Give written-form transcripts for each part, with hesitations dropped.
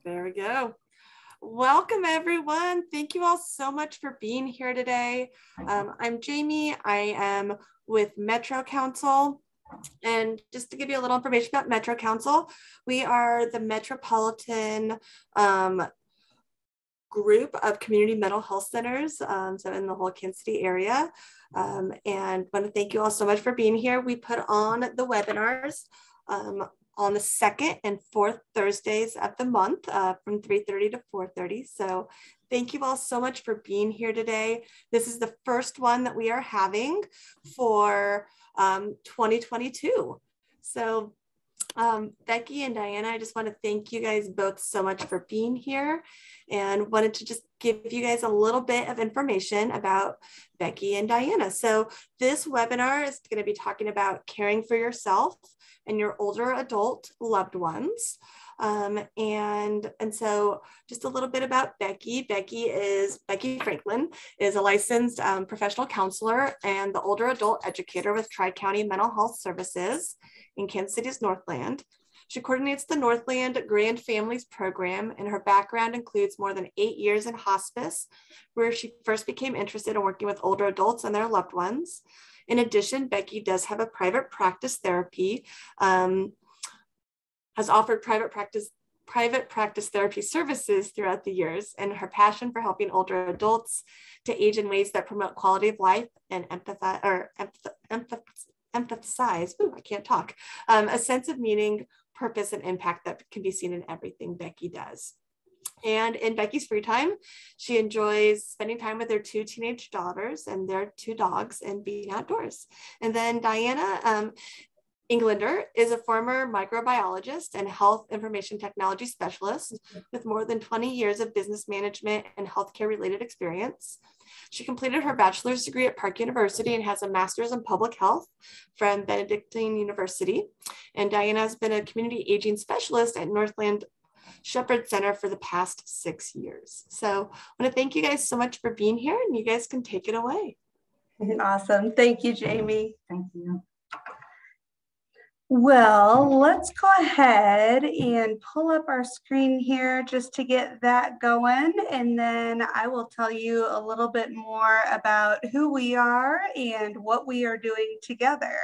There we go. Welcome, everyone. Thank you all so much for being here today. I'm Jamie. I am with Metro Council. And just to give you a little information about Metro Council, we are the metropolitan group of community mental health centers, so in the whole Kansas City area. And want to thank you all so much for being here. We put on the webinars on the second and fourth Thursdays of the month from 3:30 to 4:30. So thank you all so much for being here today. This is the first one that we are having for 2022. So Becky and Diana, I just want to thank you guys both so much for being here, and wanted to just give you guys a little bit of information about Becky and Diana. So this webinar is going to be talking about caring for yourself and your older adult loved ones. And so just a little bit about Becky. Becky Franklin is a licensed professional counselor and the older adult educator with Tri-County Mental Health Services in Kansas City's Northland. She coordinates the Northland Grand Families program, and her background includes more than 8 years in hospice, where she first became interested in working with older adults and their loved ones. In addition, Becky does have a private practice therapy, has offered private practice therapy services throughout the years, and her passion for helping older adults to age in ways that promote quality of life and emphasize, I can't talk, a sense of meaning, purpose, and impact that can be seen in everything Becky does. And in Becky's free time, she enjoys spending time with her 2 teenage daughters and their 2 dogs and being outdoors. And then Diana Englander is a former microbiologist and health information technology specialist with more than 20 years of business management and healthcare related experience. She completed her bachelor's degree at Park University and has a master's in public health from Benedictine University. And Diana has been a community aging specialist at Northland Shepherd Center for the past 6 years. So I want to thank you guys so much for being here, and you guys can take it away. Awesome. Thank you, Jamie. Thank you. Well, let's go ahead and pull up our screen here just to get that going, and then I will tell you a little bit more about who we are and what we are doing together.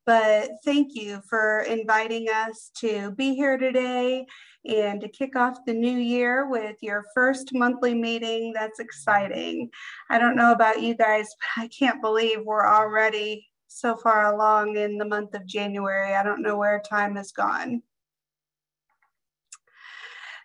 But thank you for inviting us to be here today and to kick off the new year with your first monthly meeting. That's exciting. I don't know about you guys, but I can't believe we're already so far along in the month of January. I don't know where time has gone.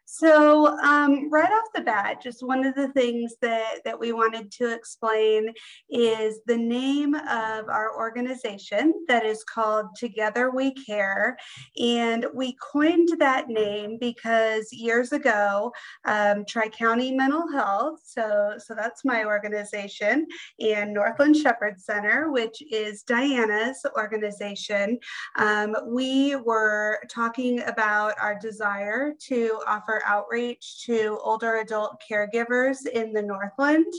So right off the bat, just one of the things that we wanted to explain is the name of our organization that is called Together We Care. And we coined that name because years ago, Tri-County Mental Health, so that's my organization, and Northland Shepherd Center, which is Diana's organization, we were talking about our desire to offer outreach to older adult caregivers in the Northland.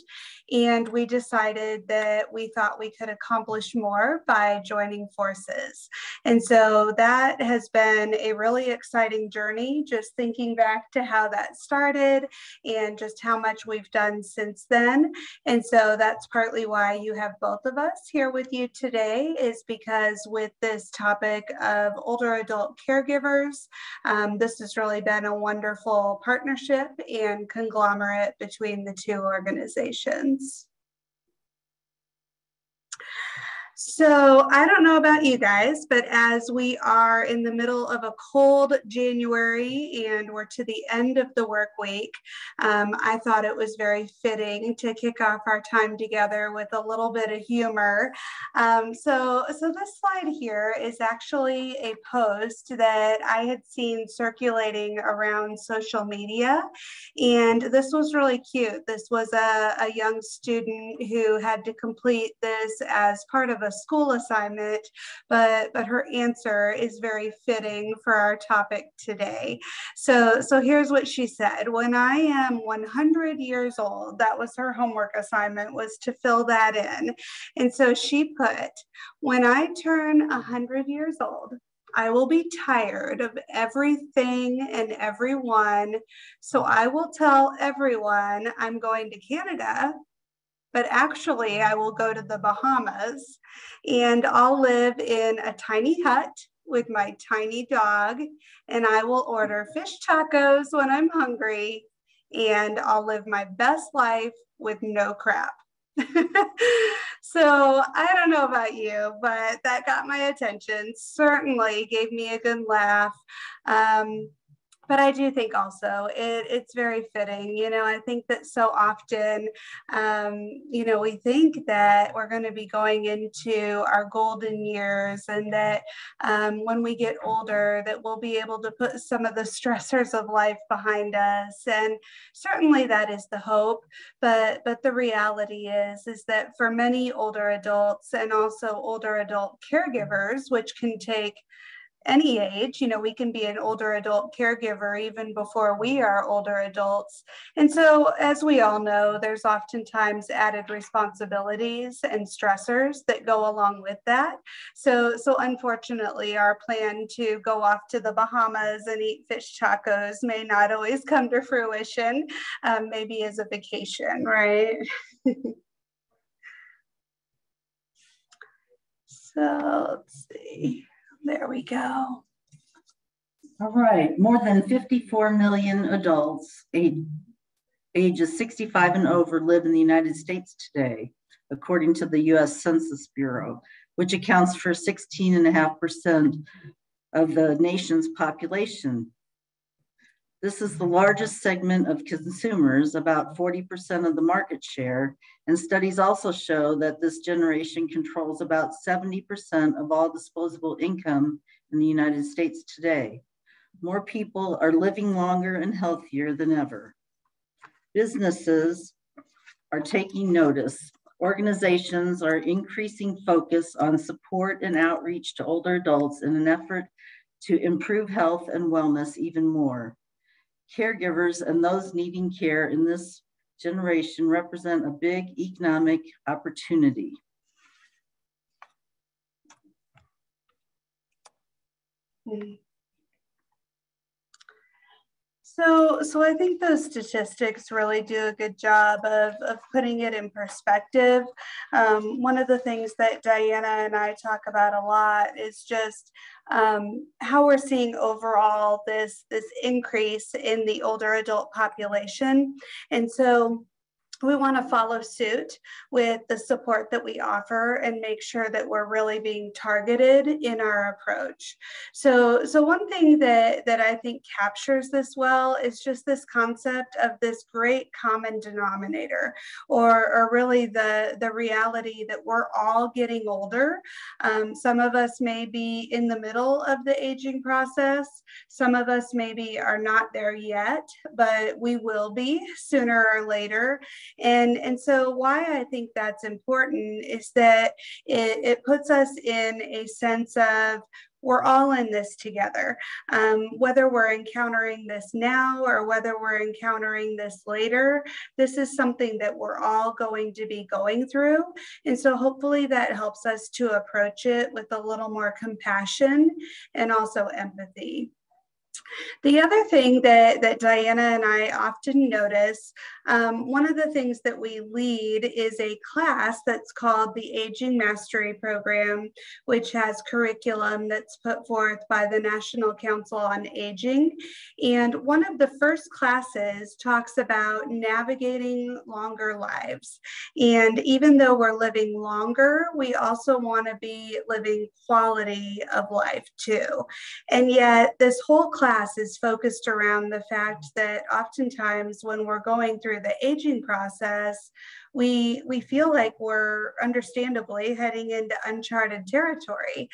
And we decided that we thought we could accomplish more by joining forces. And so that has been a really exciting journey, just thinking back to how that started and just how much we've done since then. And so that's partly why you have both of us here with you today, is because with this topic of older adult caregivers, this has really been a wonderful partnership and conglomerate between the 2 organizations. So I don't know about you guys, but as we are in the middle of a cold January and we're to the end of the work week, I thought it was very fitting to kick off our time together with a little bit of humor. So this slide here is actually a post that I had seen circulating around social media, and this was really cute. This was a young student who had to complete this as part of a school assignment, but her answer is very fitting for our topic today. So here's what she said: when I am 100 years old, that was her homework assignment, was to fill that in. And so she put, when I turn 100 years old, I will be tired of everything and everyone. So I will tell everyone I'm going to Canada, but actually I will go to the Bahamas and I'll live in a tiny hut with my tiny dog, and I will order fish tacos when I'm hungry, and I'll live my best life with no crap. So I don't know about you, but that got my attention. Certainly gave me a good laugh. But I do think also it's very fitting. I think that so often, we think that we're going to be going into our golden years, and that when we get older, that we'll be able to put some of the stressors of life behind us. And certainly that is the hope. But the reality is that for many older adults, and also older adult caregivers, which can take any age, we can be an older adult caregiver even before we are older adults. And so, as we all know, there's oftentimes added responsibilities and stressors that go along with that. So unfortunately, our plan to go off to the Bahamas and eat fish tacos may not always come to fruition, maybe as a vacation, right? So let's see. There we go. All right, more than 54 million adults ages 65 and over live in the United States today, according to the US Census Bureau, which accounts for 16.5% of the nation's population. This is the largest segment of consumers, about 40% of the market share, and studies also show that this generation controls about 70% of all disposable income in the United States today. More people are living longer and healthier than ever. Businesses are taking notice. Organizations are increasing focus on support and outreach to older adults in an effort to improve health and wellness even more. Caregivers and those needing care in this generation represent a big economic opportunity. So I think those statistics really do a good job of putting it in perspective. One of the things that Diana and I talk about a lot is just how we're seeing overall this increase in the older adult population. And so we want to follow suit with the support that we offer and make sure that we're really being targeted in our approach. So one thing that I think captures this well is just this concept of this great common denominator, or really the reality that we're all getting older. Some of us may be in the middle of the aging process. Some of us maybe are not there yet, but we will be sooner or later. And so why I think that's important is that it puts us in a sense of we're all in this together. Whether we're encountering this now or whether we're encountering this later, this is something that we're all going to be going through. And so hopefully that helps us to approach it with a little more compassion and also empathy. The other thing that Diana and I often notice, one of the things that we lead is a class that's called the Aging Mastery Program, which has curriculum that's put forth by the National Council on Aging. And one of the first classes talks about navigating longer lives. And even though we're living longer, we also want to be living quality of life too. And yet this whole class is focused around the fact that oftentimes when we're going through the aging process, we feel like we're understandably heading into uncharted territory.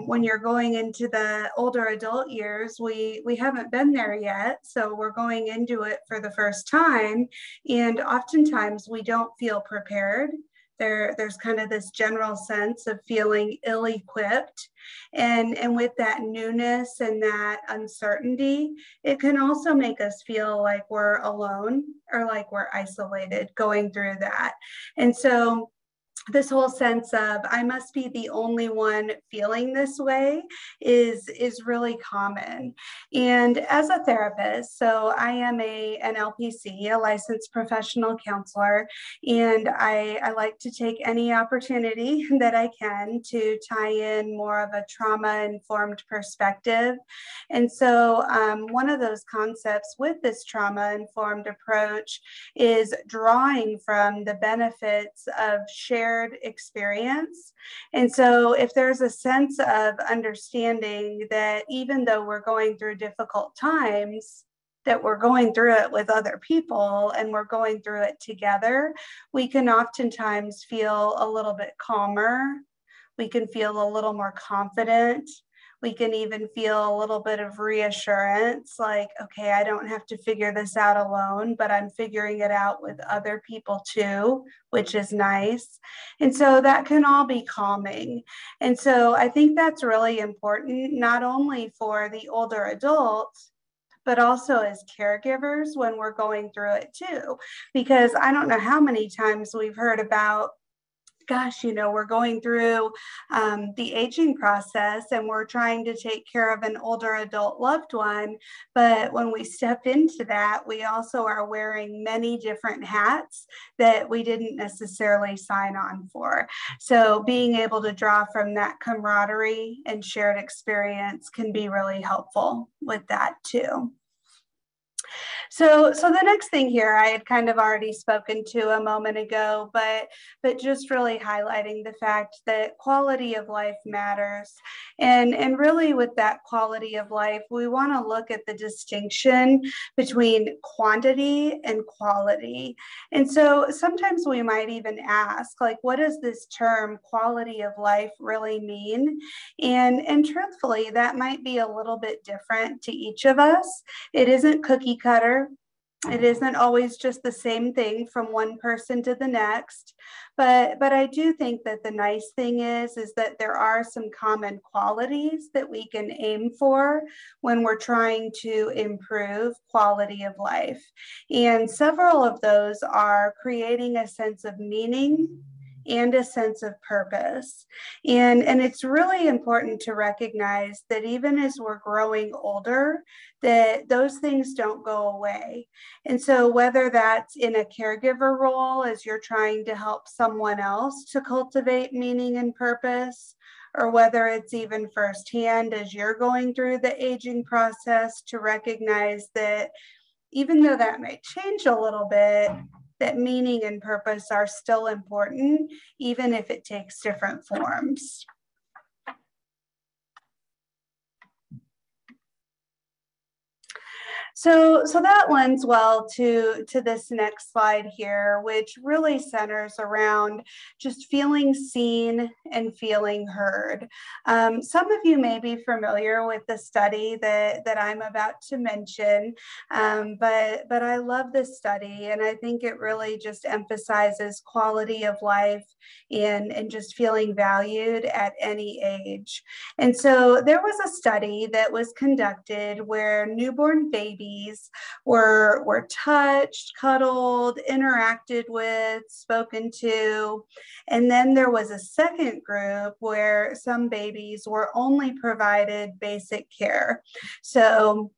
When you're going into the older adult years, we haven't been there yet, so we're going into it for the first time, and oftentimes we don't feel prepared. There's kind of this general sense of feeling ill-equipped. And with that newness and that uncertainty, it can also make us feel like we're alone or like we're isolated going through that. And so this whole sense of I must be the only one feeling this way is really common. And as a therapist, so I am an LPC, a licensed professional counselor, and I like to take any opportunity that I can to tie in more of a trauma-informed perspective. And so one of those concepts with this trauma-informed approach is drawing from the benefits of shared experience. And so if there's a sense of understanding that even though we're going through difficult times, that we're going through it with other people and we're going through it together, we can oftentimes feel a little bit calmer. We can feel a little more confident. We can even feel a little bit of reassurance, like, okay, I don't have to figure this out alone, but I'm figuring it out with other people too, which is nice. And so that can all be calming. And so I think that's really important, not only for the older adults, but also as caregivers when we're going through it too. Because I don't know how many times we've heard about, gosh, you know, we're going through the aging process and we're trying to take care of an older adult loved one. But when we step into that, we also are wearing many different hats that we didn't necessarily sign on for. So being able to draw from that camaraderie and shared experience can be really helpful with that too. So the next thing here, I had kind of already spoken to a moment ago, but just really highlighting the fact that quality of life matters. And really with that quality of life, we want to look at the distinction between quantity and quality. And so sometimes we might even ask, like, what does this term quality of life really mean? And truthfully, that might be a little bit different to each of us. It isn't cookie cutter. It isn't always just the same thing from one person to the next, but I do think that the nice thing is that there are some common qualities that we can aim for when we're trying to improve quality of life. And several of those are creating a sense of meaning and a sense of purpose. And it's really important to recognize that even as we're growing older, that those things don't go away. And so whether that's in a caregiver role as you're trying to help someone else to cultivate meaning and purpose, or whether it's even firsthand as you're going through the aging process to recognize that even though that may change a little bit, that meaning and purpose are still important, even if it takes different forms. So that lends well to this next slide here, which really centers around just feeling seen and feeling heard. Some of you may be familiar with the study that I'm about to mention, but I love this study, and I think it really just emphasizes quality of life and just feeling valued at any age. And so there was a study that was conducted where newborn babies were touched, cuddled, interacted with, spoken to. And then there was a second group where some babies were only provided basic care. So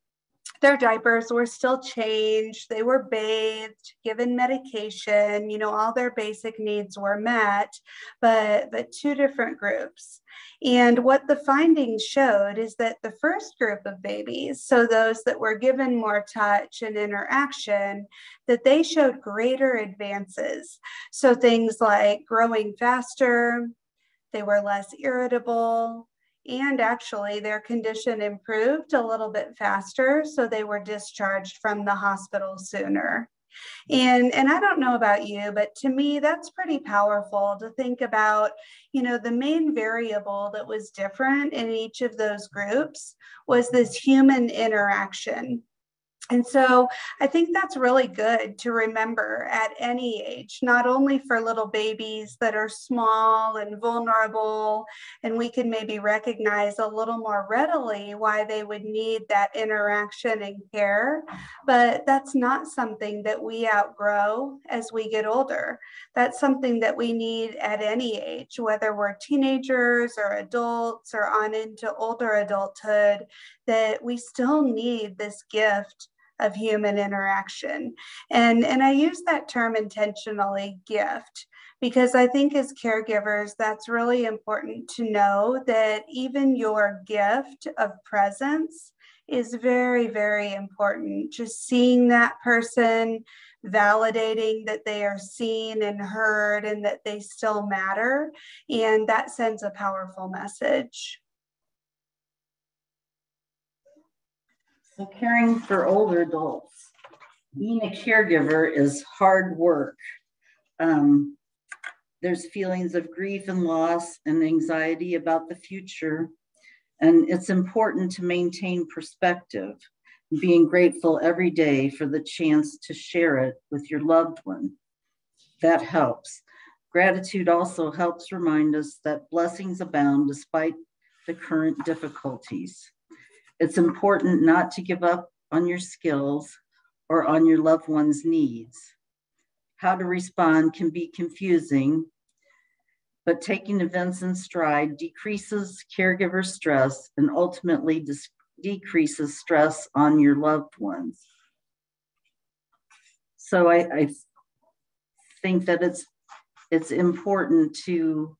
their diapers were still changed, they were bathed, given medication, you know, all their basic needs were met, but two different groups. And what the findings showed is that the first group of babies, so those that were given more touch and interaction, that they showed greater advances. So things like growing faster, they were less irritable, and actually their condition improved a little bit faster, so they were discharged from the hospital sooner. And I don't know about you, but to me, that's pretty powerful to think about, you know, the main variable that was different in each of those groups was this human interaction. And so I think that's really good to remember at any age, not only for little babies that are small and vulnerable, and we can maybe recognize a little more readily why they would need that interaction and care, but that's not something that we outgrow as we get older. That's something that we need at any age, whether we're teenagers or adults or on into older adulthood, that we still need this gift of human interaction. And I use that term intentionally, gift, because I think as caregivers, that's really important to know that even your gift of presence is very, very important. Just seeing that person, validating that they are seen and heard and that they still matter. And that sends a powerful message. So caring for older adults, being a caregiver is hard work. There's feelings of grief and loss and anxiety about the future. And it's important to maintain perspective, being grateful every day for the chance to share it with your loved one. That helps. Gratitude also helps remind us that blessings abound despite the current difficulties. It's important not to give up on your skills or on your loved one's needs. How to respond can be confusing, but taking events in stride decreases caregiver stress and ultimately decreases stress on your loved ones. So I think that it's important to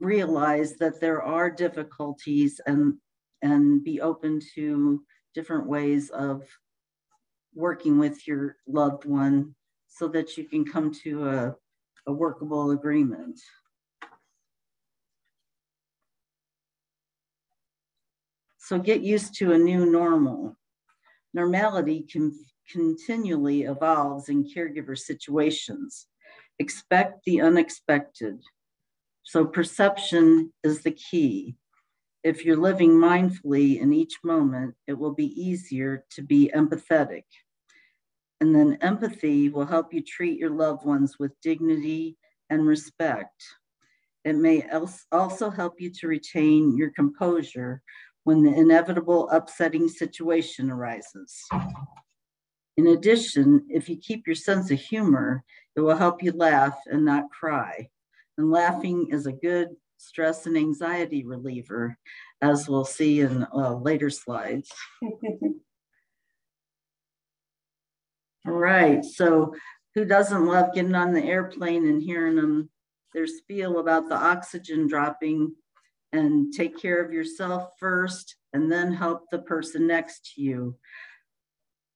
realize that there are difficulties and be open to different ways of working with your loved one so that you can come to a workable agreement. So get used to a new normal. Normality continually evolves in caregiver situations. Expect the unexpected. So perception is the key. If you're living mindfully in each moment, it will be easier to be empathetic. And then empathy will help you treat your loved ones with dignity and respect. It may also help you to retain your composure when the inevitable upsetting situation arises. In addition, if you keep your sense of humor, it will help you laugh and not cry. And laughing is a good stress and anxiety reliever, as we'll see in later slides. All right, so who doesn't love getting on the airplane and hearing them, their spiel about the oxygen dropping, and take care of yourself first and then help the person next to you.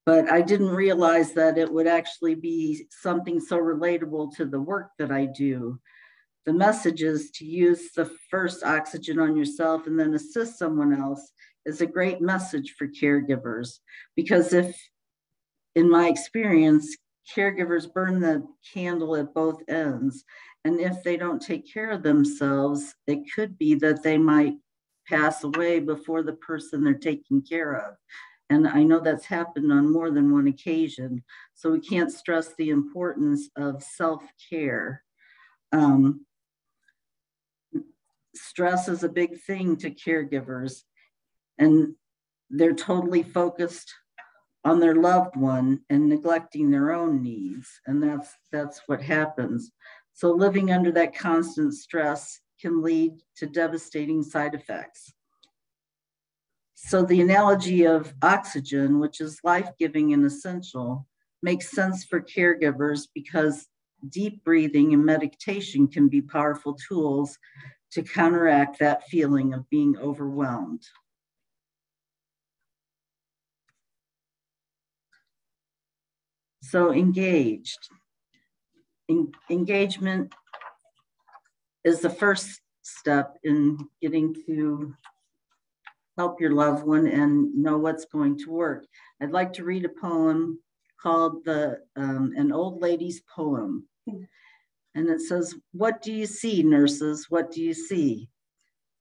But I didn't realize that it would actually be something so relatable to the work that I do. The message is to use the first oxygen on yourself and then assist someone else is a great message for caregivers, because if, in my experience, caregivers burn the candle at both ends, and if they don't take care of themselves, it could be that they might pass away before the person they're taking care of. And I know that's happened on more than one occasion, so we can't stress the importance of self-care. Stress is a big thing to caregivers, and they're totally focused on their loved one and neglecting their own needs, and that's what happens. So living under that constant stress can lead to devastating side effects. So the analogy of oxygen, which is life-giving and essential, makes sense for caregivers because deep breathing and meditation can be powerful tools to counteract that feeling of being overwhelmed. So engaged. Engagement is the first step in getting to help your loved one and know what's going to work. I'd like to read a poem called An Old Lady's Poem. And it says, "What do you see, nurses? What do you see?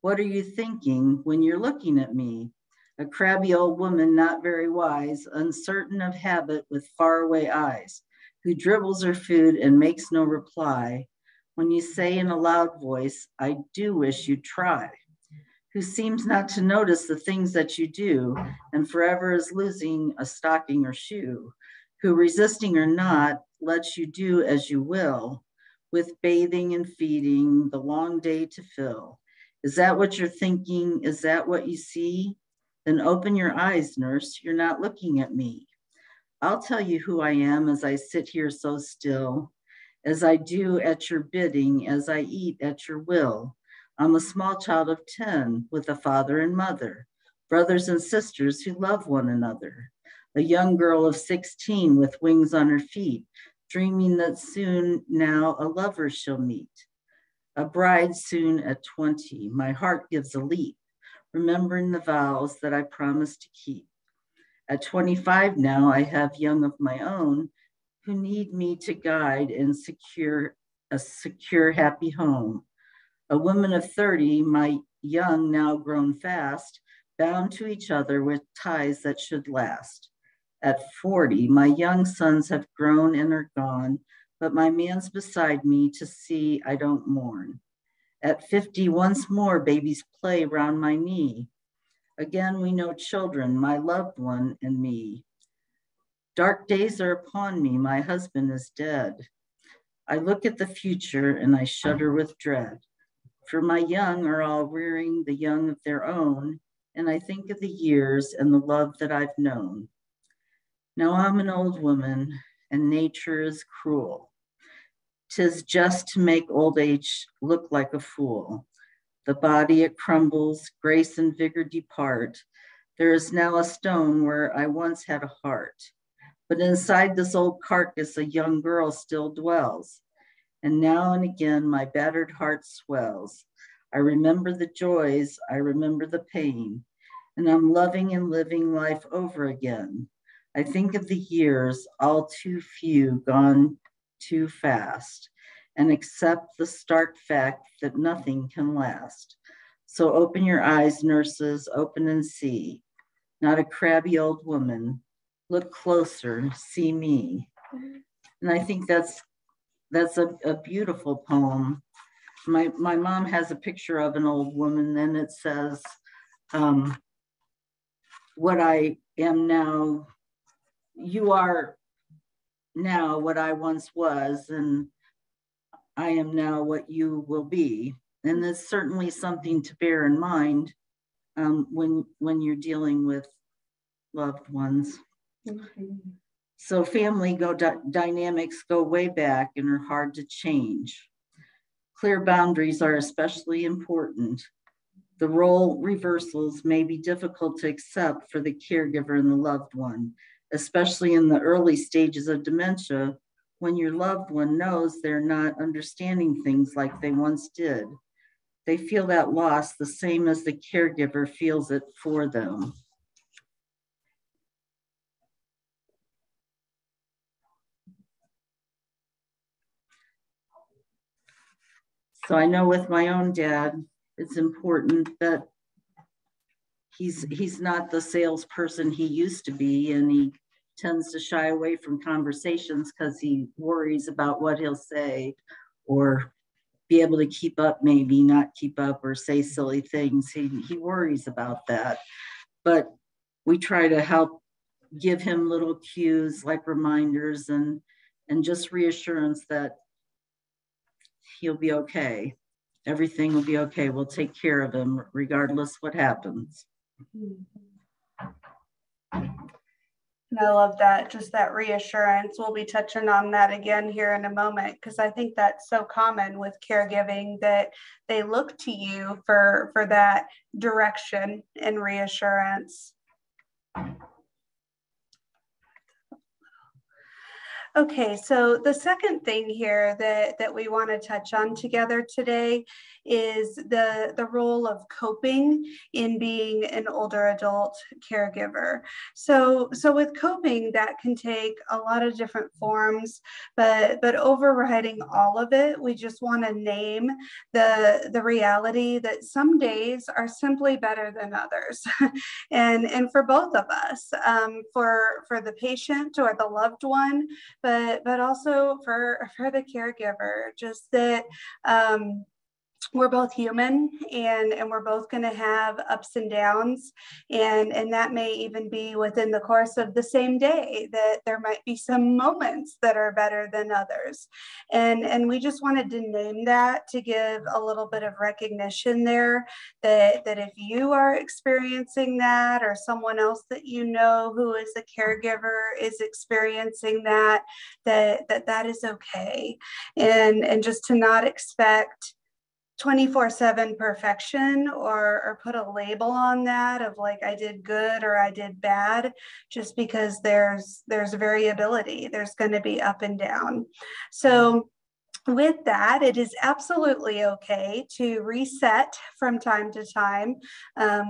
What are you thinking when you're looking at me? a crabby old woman not very wise, uncertain of habit with faraway eyes, who dribbles her food and makes no reply when you say in a loud voice, I do wish you'd try, who seems not to notice the things that you do and forever is losing a stocking or shoe, who resisting or not lets you do as you will, with bathing and feeding, the long day to fill. Is that what you're thinking? Is that what you see? Then open your eyes, nurse, you're not looking at me. I'll tell you who I am as I sit here so still, as I do at your bidding, as I eat at your will. I'm a small child of 10 with a father and mother, brothers and sisters who love one another. A young girl of 16 with wings on her feet, dreaming that soon now a lover she'll meet. A bride soon at 20, my heart gives a leap, remembering the vows that I promised to keep. At 25 now, I have young of my own who need me to guide and secure a secure, happy home. A woman of 30, my young now grown fast, bound to each other with ties that should last. At 40, my young sons have grown and are gone, but my man's beside me to see I don't mourn. At 50, once more, babies play round my knee. Again, we know children, my loved one and me. Dark days are upon me, my husband is dead. I look at the future and I shudder with dread. For my young are all rearing the young of their own, and I think of the years and the love that I've known. Now I'm an old woman, and nature is cruel. 'Tis just to make old age look like a fool. The body it crumbles, grace and vigor depart. There is now a stone where I once had a heart. But inside this old carcass, a young girl still dwells. And now and again, my battered heart swells. I remember the joys, I remember the pain, and I'm loving and living life over again. I think of the years, all too few, gone too fast, and accept the stark fact that nothing can last. So open your eyes, nurses, open and see. Not a crabby old woman. Look closer, see me. And I think that's a beautiful poem. My mom has a picture of an old woman, and it says, what I am now, you are now what I once was, and I am now what you will be. And that's certainly something to bear in mind when you're dealing with loved ones. Mm-hmm. So family dynamics go way back and are hard to change. Clear boundaries are especially important. The role reversals may be difficult to accept for the caregiver and the loved one, especially in the early stages of dementia, when your loved one knows they're not understanding things like they once did. They feel that loss the same as the caregiver feels it for them. So I know with my own dad, it's important that he's not the salesperson he used to be, and he tends to shy away from conversations because he worries about what he'll say or be able to keep up, maybe not keep up or say silly things. He worries about that. But we try to help give him little cues like reminders and just reassurance that he'll be okay. Everything will be okay. We'll take care of him regardless what happens. And I love that, just that reassurance. We'll be touching on that again here in a moment, because I think that's so common with caregiving, that they look to you for that direction and reassurance. Okay, so the second thing here that we want to touch on together today is the role of coping in being an older adult caregiver. So with coping, that can take a lot of different forms, but overriding all of it, we just want to name the reality that some days are simply better than others, and for both of us, for the patient or the loved one, but also for the caregiver, just that we're both human, and we're both going to have ups and downs, and that may even be within the course of the same day, that there might be some moments that are better than others, and we just wanted to name that to give a little bit of recognition there, that if you are experiencing that, or someone else that you know who is a caregiver is experiencing that is okay, and just to not expect 24/7 perfection, or put a label on that of like, I did good or I did bad, just because there's variability. There's going to be up and down. So with that, it is absolutely okay to reset from time to time,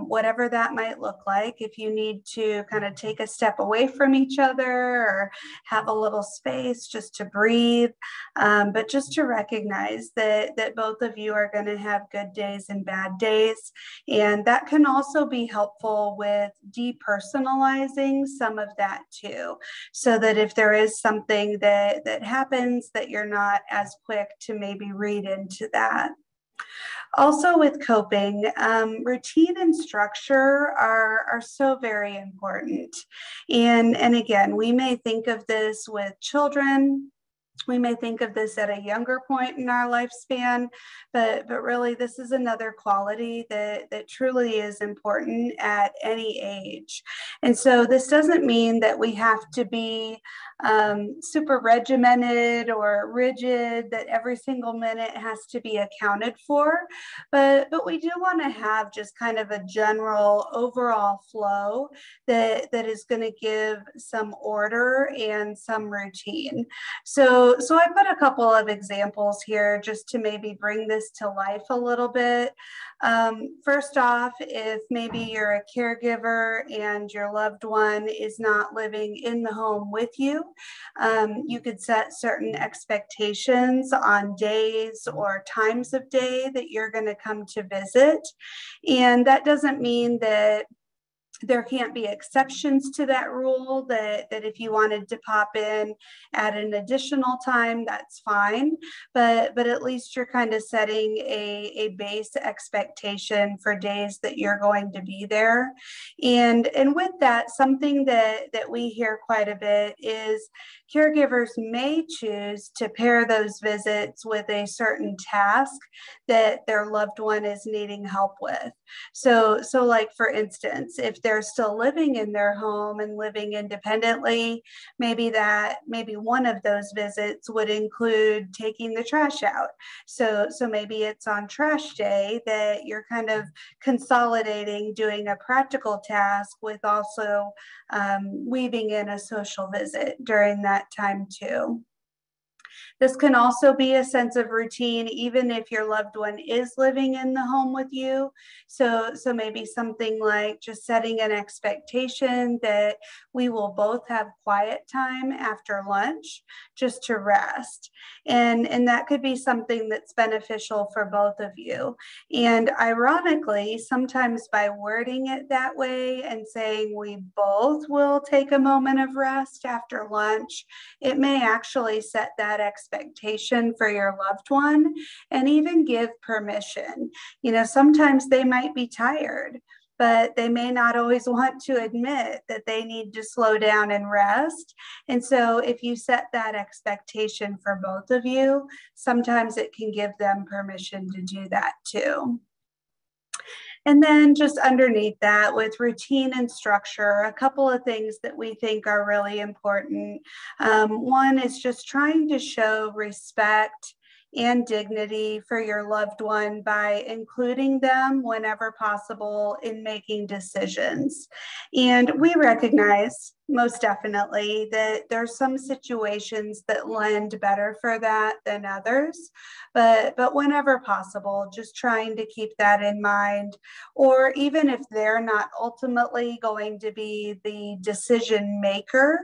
whatever that might look like. If you need to kind of take a step away from each other, or have a little space just to breathe, but just to recognize that both of you are going to have good days and bad days. And that can also be helpful with depersonalizing some of that too, so that if there is something that happens, that you're not as quick to maybe read into that. Also with coping, routine and structure are so very important. And again, we may think of this with children. We may think of this at a younger point in our lifespan, but really this is another quality that truly is important at any age. And so this doesn't mean that we have to be super regimented or rigid, that every single minute has to be accounted for, but we do want to have just kind of a general overall flow that is going to give some order and some routine. So I put a couple of examples here just to maybe bring this to life a little bit. First off, if maybe you're a caregiver and your loved one is not living in the home with you, you could set certain expectations on days or times of day that you're going to come to visit. And that doesn't mean that there can't be exceptions to that rule, that if you wanted to pop in at an additional time, that's fine. But at least you're kind of setting a base expectation for days that you're going to be there. And with that, something that we hear quite a bit is caregivers may choose to pair those visits with a certain task that their loved one is needing help with. So like, for instance, if they're still living in their home and living independently, maybe one of those visits would include taking the trash out. So maybe it's on trash day that you're kind of consolidating doing a practical task with also weaving in a social visit during that time too. This can also be a sense of routine, even if your loved one is living in the home with you. So maybe something like just setting an expectation that we will both have quiet time after lunch just to rest. And that could be something that's beneficial for both of you. And ironically, sometimes by wording it that way and saying we both will take a moment of rest after lunch, it may actually set that expectation for your loved one and even give permission. You know, sometimes they might be tired, but they may not always want to admit that they need to slow down and rest. And so if you set that expectation for both of you, sometimes it can give them permission to do that too. And then just underneath that, with routine and structure, a couple of things that we think are really important. One is just trying to show respect and dignity for your loved one by including them whenever possible in making decisions. And we recognize Most definitely. That there's some situations that lend better for that than others, but whenever possible, just trying to keep that in mind. Or even if they're not ultimately going to be the decision maker,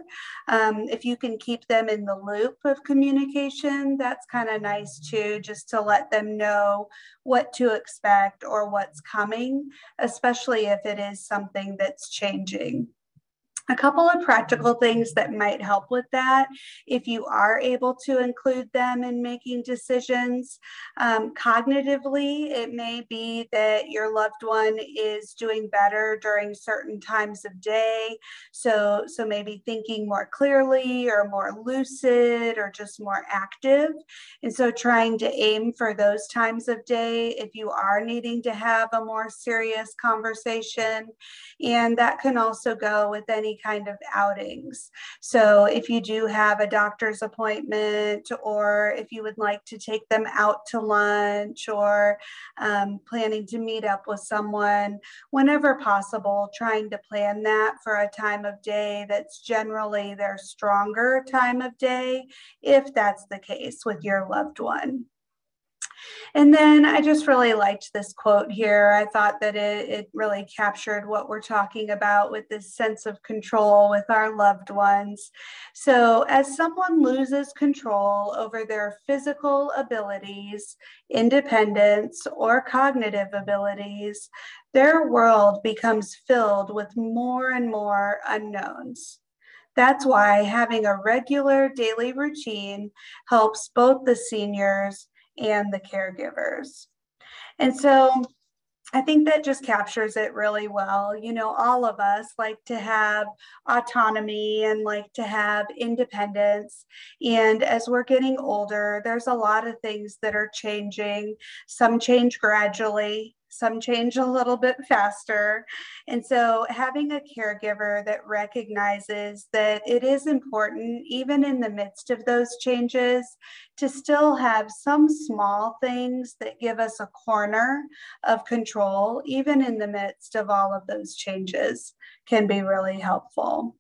if you can keep them in the loop of communication, that's kind of nice too, just to let them know what to expect or what's coming, especially if it is something that's changing. A couple of practical things that might help with that, if you are able to include them in making decisions. Cognitively, it may be that your loved one is doing better during certain times of day. So maybe thinking more clearly or more lucid or just more active. And so trying to aim for those times of day if you are needing to have a more serious conversation. And that can also go with any kind of outings. So if you do have a doctor's appointment, or if you would like to take them out to lunch, or planning to meet up with someone, whenever possible, trying to plan that for a time of day that's generally their stronger time of day, if that's the case with your loved one. And then I just really liked this quote here. I thought that it really captured what we're talking about with this sense of control with our loved ones. So as someone loses control over their physical abilities, independence, or cognitive abilities, their world becomes filled with more and more unknowns. That's why having a regular daily routine helps both the seniors and the caregivers. And so I think that just captures it really well. You know, all of us like to have autonomy and like to have independence. And as we're getting older, there's a lot of things that are changing. Some change gradually, some change a little bit faster. And so having a caregiver that recognizes that it is important, even in the midst of those changes, to still have some small things that give us a corner of control, even in the midst of all of those changes, can be really helpful.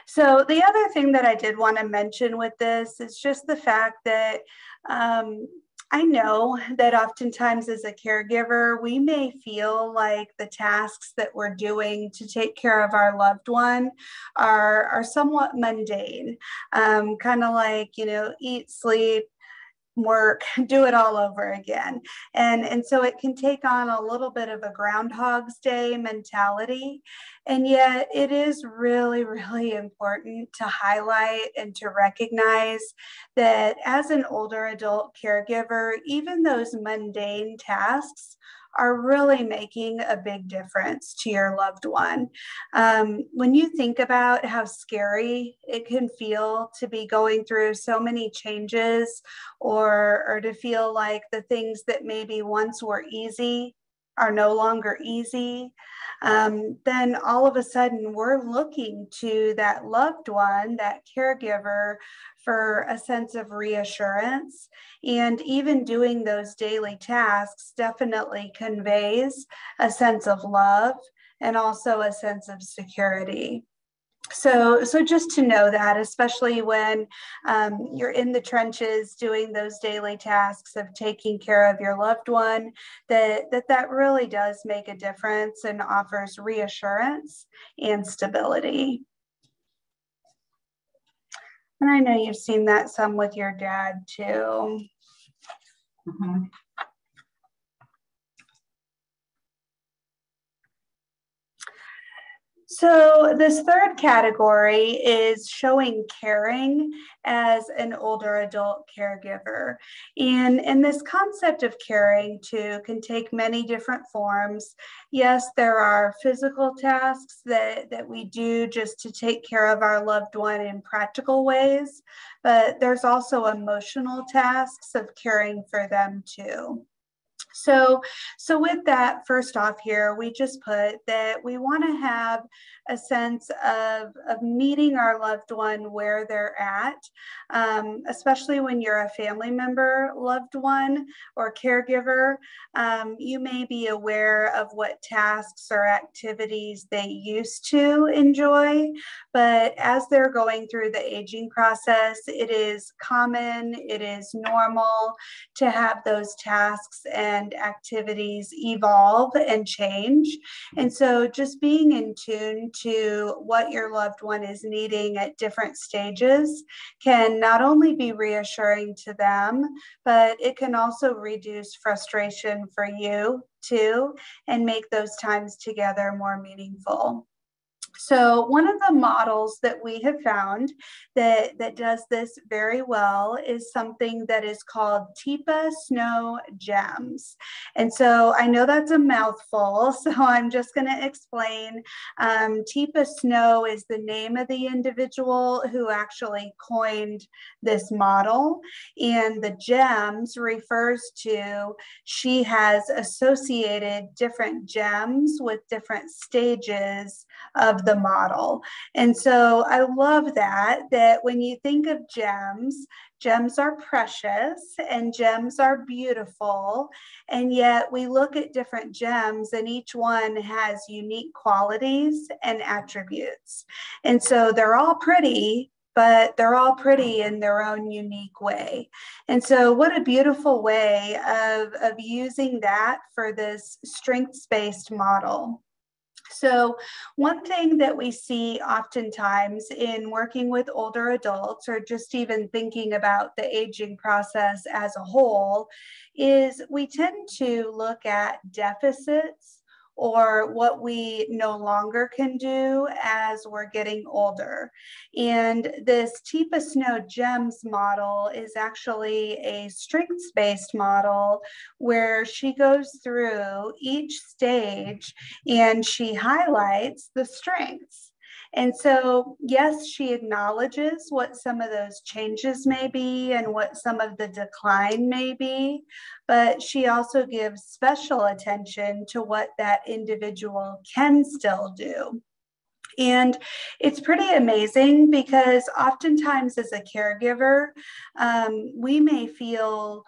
So the other thing that I did want to mention with this is just the fact that I know that oftentimes as a caregiver, we may feel like the tasks that we're doing to take care of our loved one are somewhat mundane, kind of like, you know, eat, sleep, work, do it all over again. And so it can take on a little bit of a Groundhog's Day mentality. And yet it is really, really important to highlight and to recognize that as an older adult caregiver, even those mundane tasks are really making a big difference to your loved one. When you think about how scary it can feel to be going through so many changes, or to feel like the things that maybe once were easy are no longer easy, then all of a sudden we're looking to that loved one, that caregiver, for a sense of reassurance. And even doing those daily tasks definitely conveys a sense of love and also a sense of security. So just to know that, especially when you're in the trenches doing those daily tasks of taking care of your loved one, that really does make a difference and offers reassurance and stability. And I know you've seen that some with your dad too. Mm-hmm. So this third category is showing caring as an older adult caregiver. And this concept of caring too can take many different forms. Yes, there are physical tasks that we do just to take care of our loved one in practical ways, but there's also emotional tasks of caring for them too. So with that, first off here, we just put that we want to have a sense of meeting our loved one where they're at, especially when you're a family member, loved one, or caregiver. You may be aware of what tasks or activities they used to enjoy, but as they're going through the aging process, it is common, it is normal to have those tasks and activities evolve and change. And so just being in tune to what your loved one is needing at different stages can not only be reassuring to them, but it can also reduce frustration for you too, and make those times together more meaningful. So one of the models that we have found that does this very well is something that is called Tipa Snow Gems. And so I know that's a mouthful, so I'm just going to explain. Tipa Snow is the name of the individual who actually coined this model, and the gems refers to she has associated different gems with different stages of the model. And so I love that when you think of gems, gems are precious and gems are beautiful. And yet we look at different gems and each one has unique qualities and attributes. And so they're all pretty, but they're all pretty in their own unique way. And so what a beautiful way of using that for this strengths-based model. So one thing that we see oftentimes in working with older adults, or just even thinking about the aging process as a whole, is we tend to look at deficits or what we no longer can do as we're getting older. And this Tipa Snow Gems model is actually a strengths-based model where she goes through each stage and she highlights the strengths. And so, yes, she acknowledges what some of those changes may be and what some of the decline may be, but she also gives special attention to what that individual can still do. And it's pretty amazing because oftentimes as a caregiver, we may feel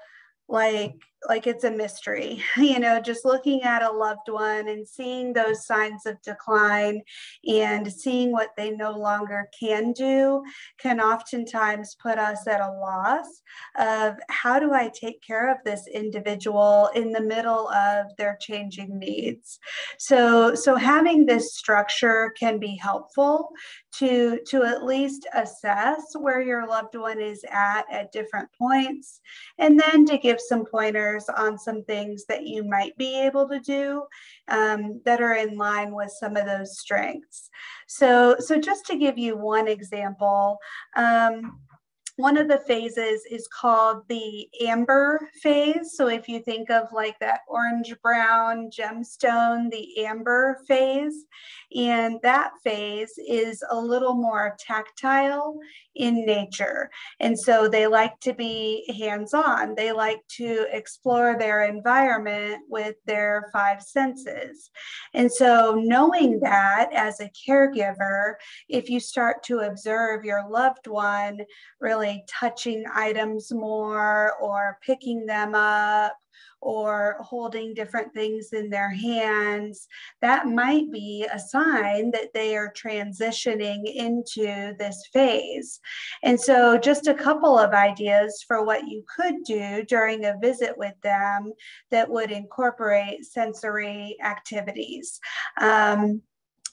like it's a mystery, you know, just looking at a loved one and seeing those signs of decline and seeing what they no longer can do can oftentimes put us at a loss of how do I take care of this individual in the middle of their changing needs. So having this structure can be helpful to at least assess where your loved one is at different points, and then to give some pointers on some things that you might be able to do that are in line with some of those strengths. So just to give you one example, one of the phases is called the amber phase. So if you think of like that orange-brown gemstone, the amber phase, and that phase is a little more tactile in nature. And so they like to be hands-on. They like to explore their environment with their five senses. And so knowing that as a caregiver, if you start to observe your loved one really touching items more or picking them up or holding different things in their hands, that might be a sign that they are transitioning into this phase. And so just a couple of ideas for what you could do during a visit with them that would incorporate sensory activities.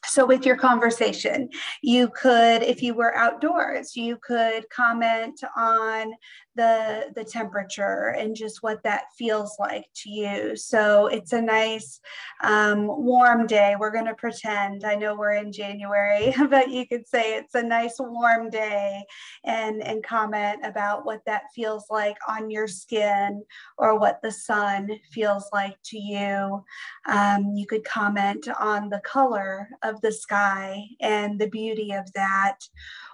So with your conversation, you could, if you were outdoors, you could comment on the temperature and just what that feels like to you. So it's a nice warm day. We're going to pretend, I know we're in January, but you could say it's a nice warm day and comment about what that feels like on your skin or what the sun feels like to you. You could comment on the color of the sky and the beauty of that.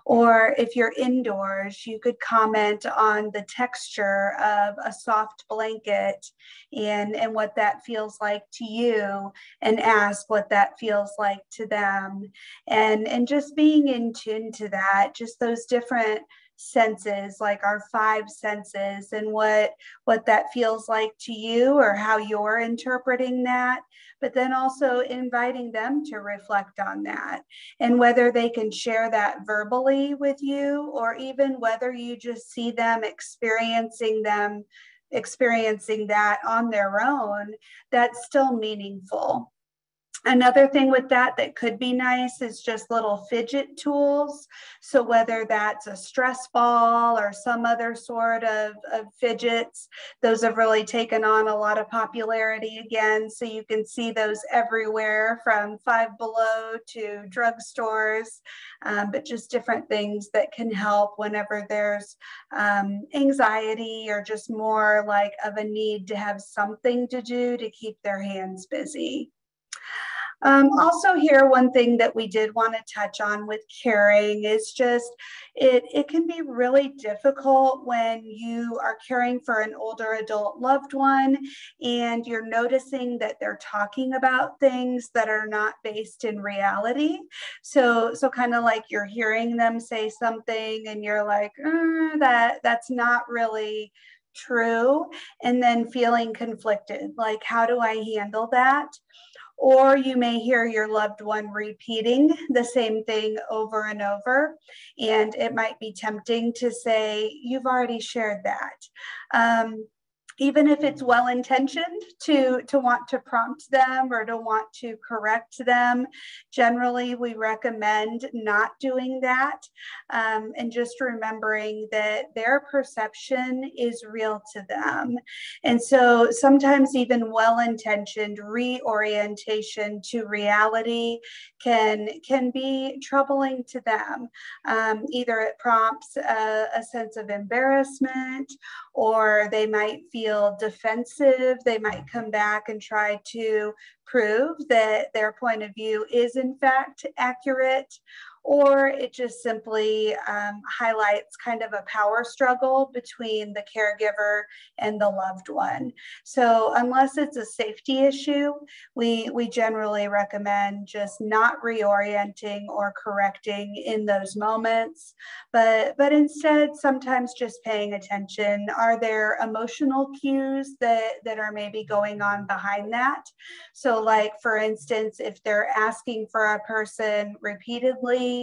Or if you're indoors, you could comment on the texture of a soft blanket and what that feels like to you, and ask what that feels like to them. And just being in tune to that, just those different senses, like our five senses, and what that feels like to you, or how you're interpreting that, but then also inviting them to reflect on that, and whether they can share that verbally with you, or even whether you just see them experiencing that on their own, that's still meaningful. Another thing with that could be nice is just little fidget tools. So whether that's a stress ball or some other sort of fidgets, those have really taken on a lot of popularity again. So you can see those everywhere, from Five Below to drugstores, but just different things that can help whenever there's anxiety, or just more like of a need to have something to do to keep their hands busy. Also here, one thing that we did want to touch on with caring is just, it can be really difficult when you are caring for an older adult loved one and you're noticing that they're talking about things that are not based in reality. So kind of like you're hearing them say something and you're like, that's not really true, and then feeling conflicted, like, how do I handle that? Or you may hear your loved one repeating the same thing over and over, and it might be tempting to say, you've already shared that. Even if it's well-intentioned to want to prompt them or to want to correct them, generally we recommend not doing that, and just remembering that their perception is real to them. And so sometimes even well-intentioned reorientation to reality can be troubling to them. Either it prompts a sense of embarrassment, or they might feel defensive. They might come back and try to prove that their point of view is in fact accurate, or it just simply highlights kind of a power struggle between the caregiver and the loved one. So unless it's a safety issue, we generally recommend just not reorienting or correcting in those moments, but instead sometimes just paying attention. Are there emotional cues that are maybe going on behind that? So like, for instance, if they're asking for a person repeatedly,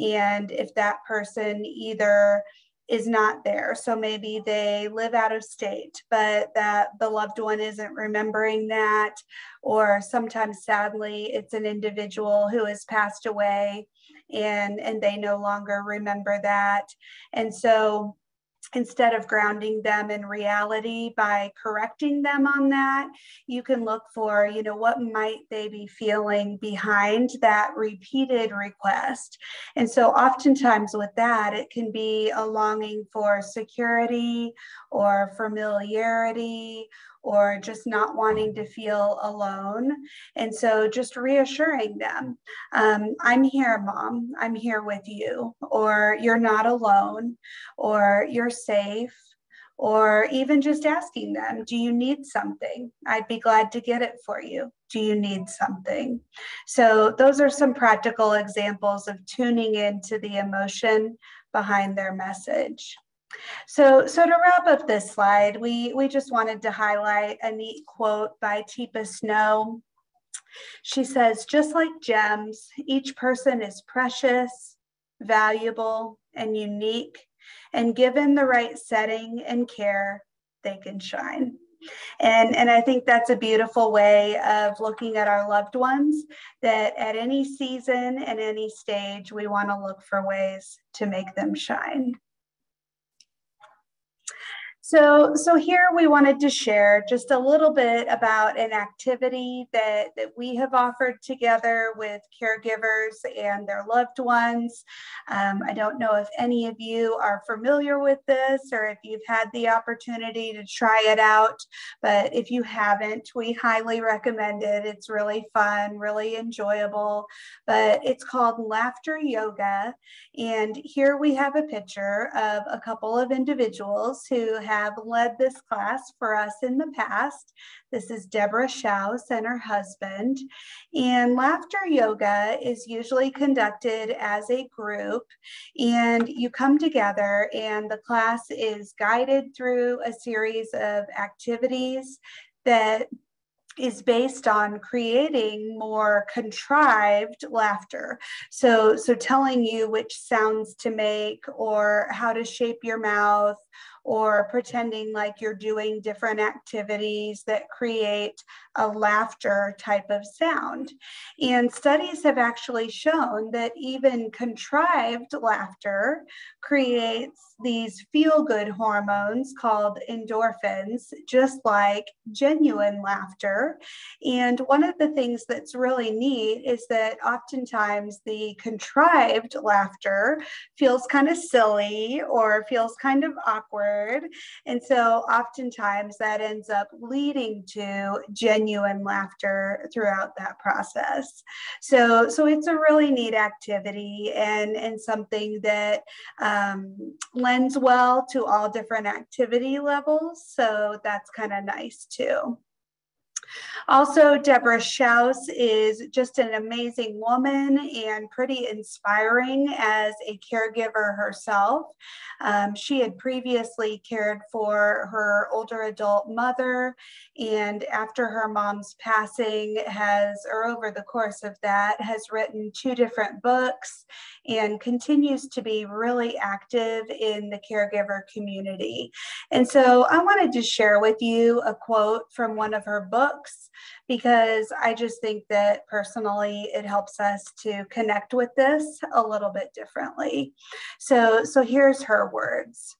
and if that person either is not there, so maybe they live out of state, but that the loved one isn't remembering that, or sometimes sadly it's an individual who has passed away and they no longer remember that. And so instead of grounding them in reality by correcting them on that, you can look for, what might they be feeling behind that repeated request. And so oftentimes with that, it can be a longing for security or familiarity, or just not wanting to feel alone. And so just reassuring them, I'm here, Mom, I'm here with you, or you're not alone, or you're safe, or even just asking them, do you need something? I'd be glad to get it for you. Do you need something? So those are some practical examples of tuning into the emotion behind their message. So to wrap up this slide, we just wanted to highlight a neat quote by Tipa Snow. She says, just like gems, each person is precious, valuable, and unique, and given the right setting and care, they can shine. And I think that's a beautiful way of looking at our loved ones, that at any season and any stage, we want to look for ways to make them shine. So here we wanted to share just a little bit about an activity that we have offered together with caregivers and their loved ones. I don't know if any of you are familiar with this or if you've had the opportunity to try it out, but if you haven't, we highly recommend it. It's really fun, really enjoyable, but it's called laughter yoga. And here we have a picture of a couple of individuals who have led this class for us in the past. This is Deborah Schaus and her husband. And laughter yoga is usually conducted as a group, and you come together and the class is guided through a series of activities that is based on creating more contrived laughter. So telling you which sounds to make or how to shape your mouth, or pretending like you're doing different activities that create a laughter type of sound. And studies have actually shown that even contrived laughter creates these feel-good hormones called endorphins, just like genuine laughter. And one of the things that's really neat is that oftentimes the contrived laughter feels kind of silly or feels kind of awkward. And so oftentimes that ends up leading to genuine laughter throughout that process. So it's a really neat activity and something that lends well to all different activity levels. So that's kind of nice too. Also, Deborah Schaus is just an amazing woman and pretty inspiring as a caregiver herself. She had previously cared for her older adult mother, and after her mom's passing over the course of that, has written 2 different books and continues to be really active in the caregiver community. And so I wanted to share with you a quote from one of her books, because I just think that personally it helps us to connect with this a little bit differently. So here's her words.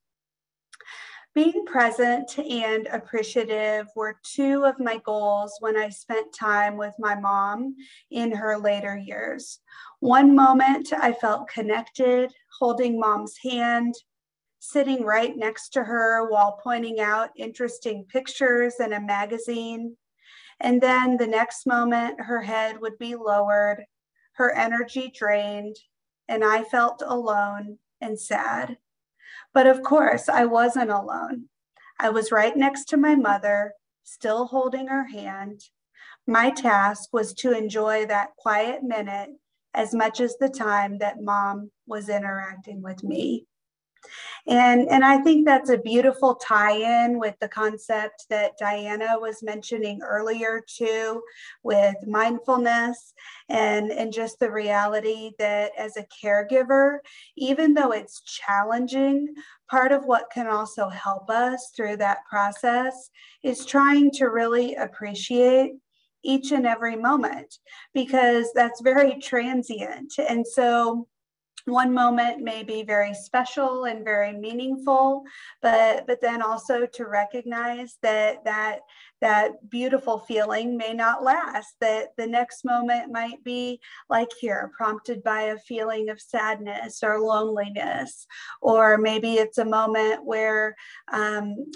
Being present and appreciative were 2 of my goals when I spent time with my mom in her later years. One moment I felt connected, holding mom's hand, sitting right next to her while pointing out interesting pictures in a magazine. And then the next moment, her head would be lowered, her energy drained, and I felt alone and sad. But of course, I wasn't alone. I was right next to my mother, still holding her hand. My task was to enjoy that quiet minute as much as the time that mom was interacting with me. And I think that's a beautiful tie-in with the concept that Diana was mentioning earlier too, with mindfulness and just the reality that as a caregiver, even though it's challenging, part of what can also help us through that process is trying to really appreciate each and every moment, because that's very transient. And so one moment may be very special and very meaningful, but then also to recognize that beautiful feeling may not last, that the next moment might be like here, prompted by a feeling of sadness or loneliness, or maybe it's a moment where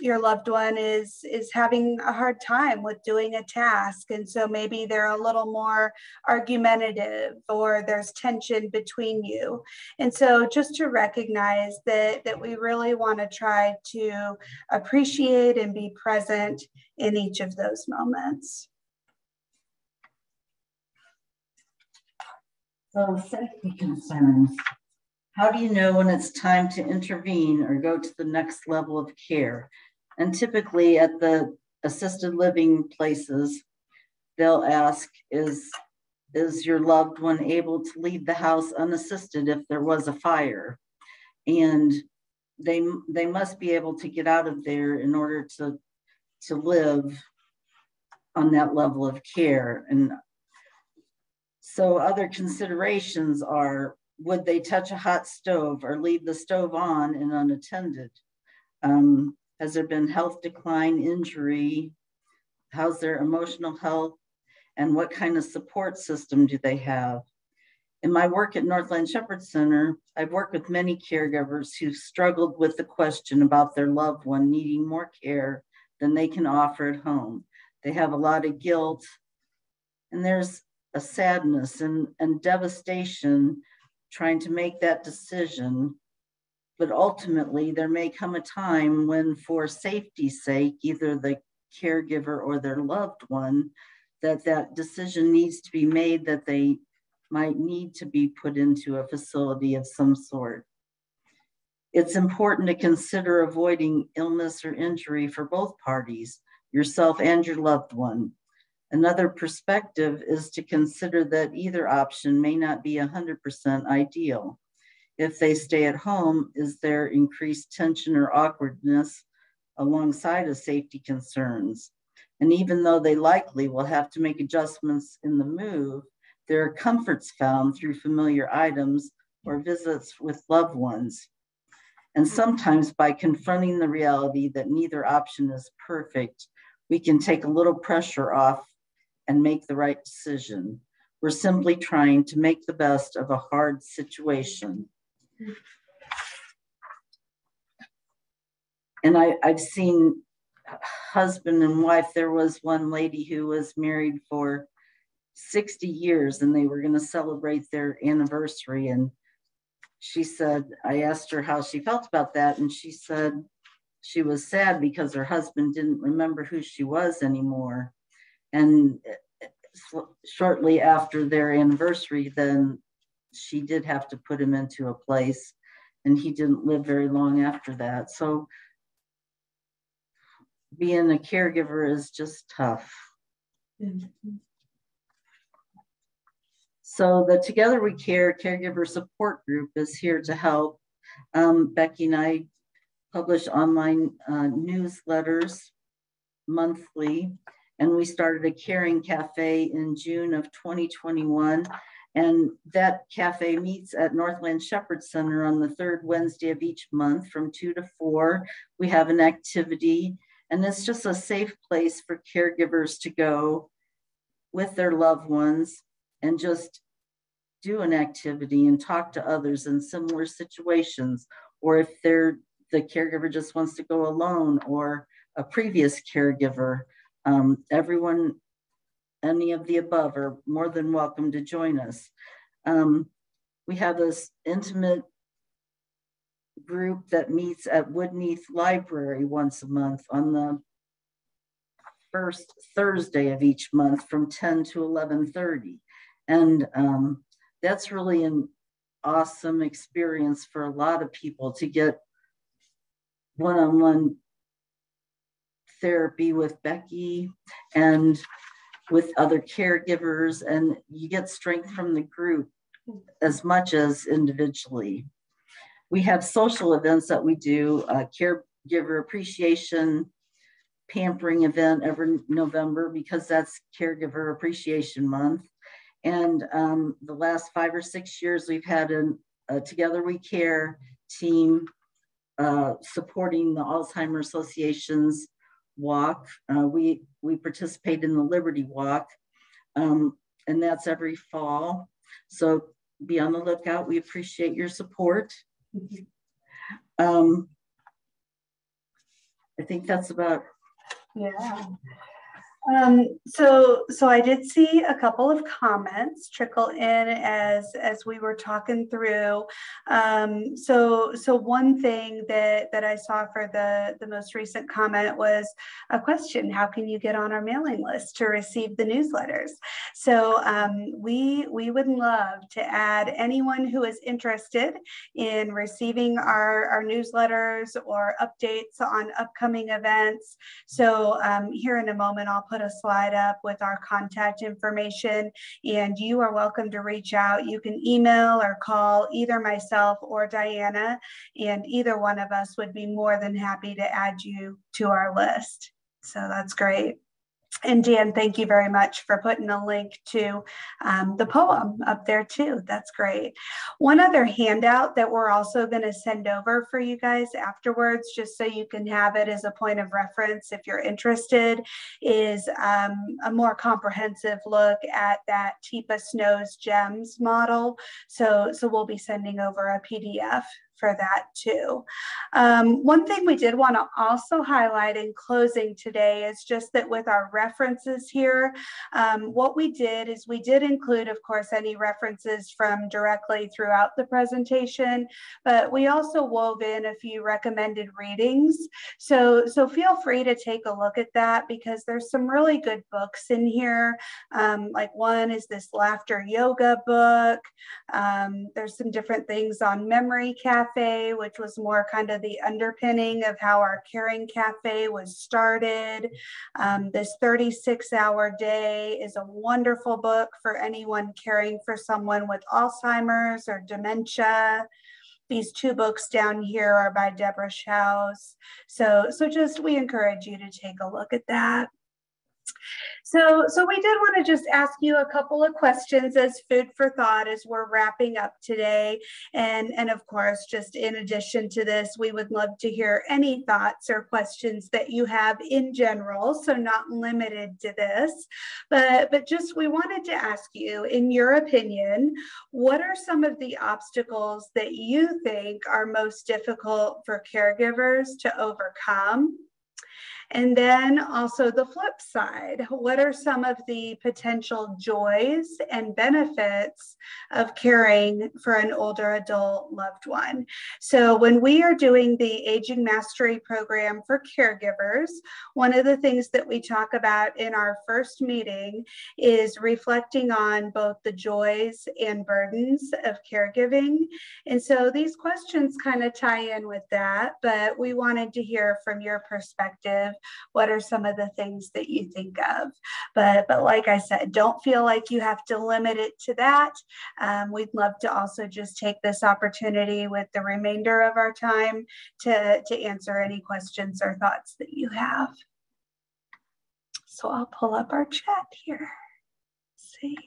your loved one is having a hard time with doing a task, and so maybe they're a little more argumentative or there's tension between you. And so just to recognize that we really want to try to appreciate and be present in each of those moments. So safety concerns. How do you know when it's time to intervene or go to the next level of care? And typically at the assisted living places, they'll ask, is your loved one able to leave the house unassisted if there was a fire? And they must be able to get out of there in order to live on that level of care. And so other considerations are, would they touch a hot stove or leave the stove on and unattended? Has there been health decline, injury? How's their emotional health? And what kind of support system do they have? In my work at Northland Shepherd Center, I've worked with many caregivers who struggled with the question about their loved one needing more care than they can offer at home. They have a lot of guilt, and there's a sadness and devastation trying to make that decision. But ultimately, there may come a time when, for safety's sake, either the caregiver or their loved one, that decision needs to be made that they might need to be put into a facility of some sort. It's important to consider avoiding illness or injury for both parties, yourself and your loved one. Another perspective is to consider that either option may not be 100% ideal. If they stay at home, is there increased tension or awkwardness alongside of safety concerns? And even though they likely will have to make adjustments in the move, there are comforts found through familiar items or visits with loved ones. And sometimes by confronting the reality that neither option is perfect, we can take a little pressure off and make the right decision. We're simply trying to make the best of a hard situation. And I've seen husband and wife. There was one lady who was married for 60 years and they were going to celebrate their anniversary. And she said, I asked her how she felt about that. And she said she was sad because her husband didn't remember who she was anymore. And shortly after their anniversary, then she did have to put him into a place, and he didn't live very long after that. So being a caregiver is just tough. Mm-hmm. So the Together We Care Caregiver Support Group is here to help. Becky and I publish online newsletters monthly, and we started a caring cafe in June of 2021. And that cafe meets at Northland Shepherd Center on the third Wednesday of each month from 2 to 4. We have an activity, and it's just a safe place for caregivers to go with their loved ones and just do an activity and talk to others in similar situations. Or if the caregiver just wants to go alone, or a previous caregiver, everyone, any of the above, are more than welcome to join us. We have this intimate group that meets at Woodneath Library once a month on the first Thursday of each month from 10 to 11:30. And that's really an awesome experience for a lot of people to get one-on-one therapy with Becky and with other caregivers, and you get strength from the group as much as individually. We have social events that we do, a caregiver appreciation pampering event every November, because that's Caregiver Appreciation Month. And the last 5 or 6 years, we've had a Together We Care team supporting the Alzheimer's Association's walk. We participate in the Liberty Walk, and that's every fall. So be on the lookout. We appreciate your support. I think that's about. Yeah. So I did see a couple of comments trickle in as we were talking through. So one thing that I saw for the most recent comment was a question: how can you get on our mailing list to receive the newsletters? So we would love to add anyone who is interested in receiving our newsletters or updates on upcoming events. So here in a moment, I'll put a slide up with our contact information, and you are welcome to reach out. You can email or call either myself or Diana, and either one of us would be more than happy to add you to our list. So that's great. And Jan, thank you very much for putting a link to the poem up there too. That's great. One other handout that we're also going to send over for you guys afterwards, just so you can have it as a point of reference if you're interested, is a more comprehensive look at that Tipa Snows Gems model. So we'll be sending over a PDF for that too. One thing we did want to also highlight in closing today is just that with our references here, what we did is we did include, of course, any references from directly throughout the presentation, but we also wove in a few recommended readings. So feel free to take a look at that, because there's some really good books in here. Like one is this laughter yoga book. There's some different things on Memory Cafe, which was more kind of the underpinning of how our Caring Cafe was started. This 36-hour day is a wonderful book for anyone caring for someone with Alzheimer's or dementia. These two books down here are by Deborah Schaus. So just we encourage you to take a look at that. So we did want to just ask you a couple of questions as food for thought as we're wrapping up today. And of course, just in addition to this, we would love to hear any thoughts or questions that you have in general, so not limited to this. But just we wanted to ask you, in your opinion, what are some of the obstacles that you think are most difficult for caregivers to overcome? And then also the flip side, what are some of the potential joys and benefits of caring for an older adult loved one? So when we are doing the Aging Mastery Program for caregivers, one of the things that we talk about in our first meeting is reflecting on both the joys and burdens of caregiving. And so these questions kind of tie in with that, but we wanted to hear from your perspective, what are some of the things that you think of? But like I said, don't feel like you have to limit it to that. We'd love to also just take this opportunity with the remainder of our time to answer any questions or thoughts that you have. So I'll pull up our chat here. Let's see.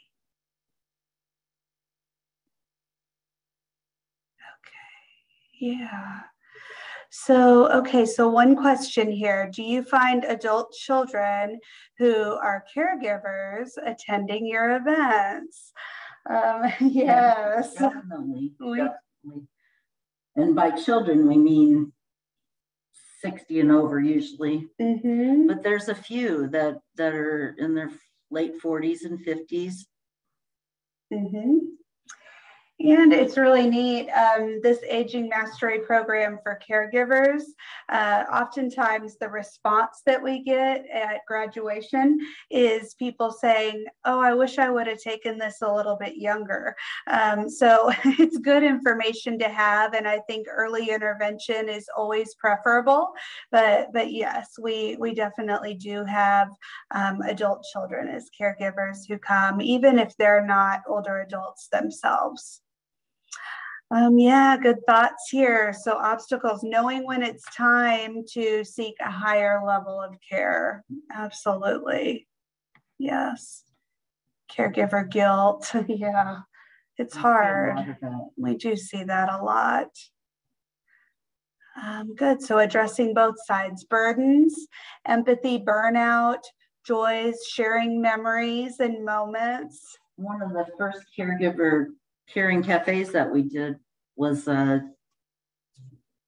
Okay, yeah. So, okay, so one question here. Do you find adult children who are caregivers attending your events? Yes. Definitely. And by children, we mean 60 and over usually. Mm-hmm. But there's a few that are in their late 40s and 50s. Mm-hmm. And it's really neat, this Aging Mastery Program for caregivers, oftentimes the response that we get at graduation is people saying, oh, I wish I would have taken this a little bit younger. So it's good information to have, and I think early intervention is always preferable, but yes, we definitely do have adult children as caregivers who come, even if they're not older adults themselves. Yeah, good thoughts here. So obstacles, knowing when it's time to seek a higher level of care. Absolutely. Yes. Caregiver guilt. Yeah, it's hard. We do see that a lot. Good. So addressing both sides, burdens, empathy, burnout, joys, sharing memories and moments. One of the first caring cafes that we did was a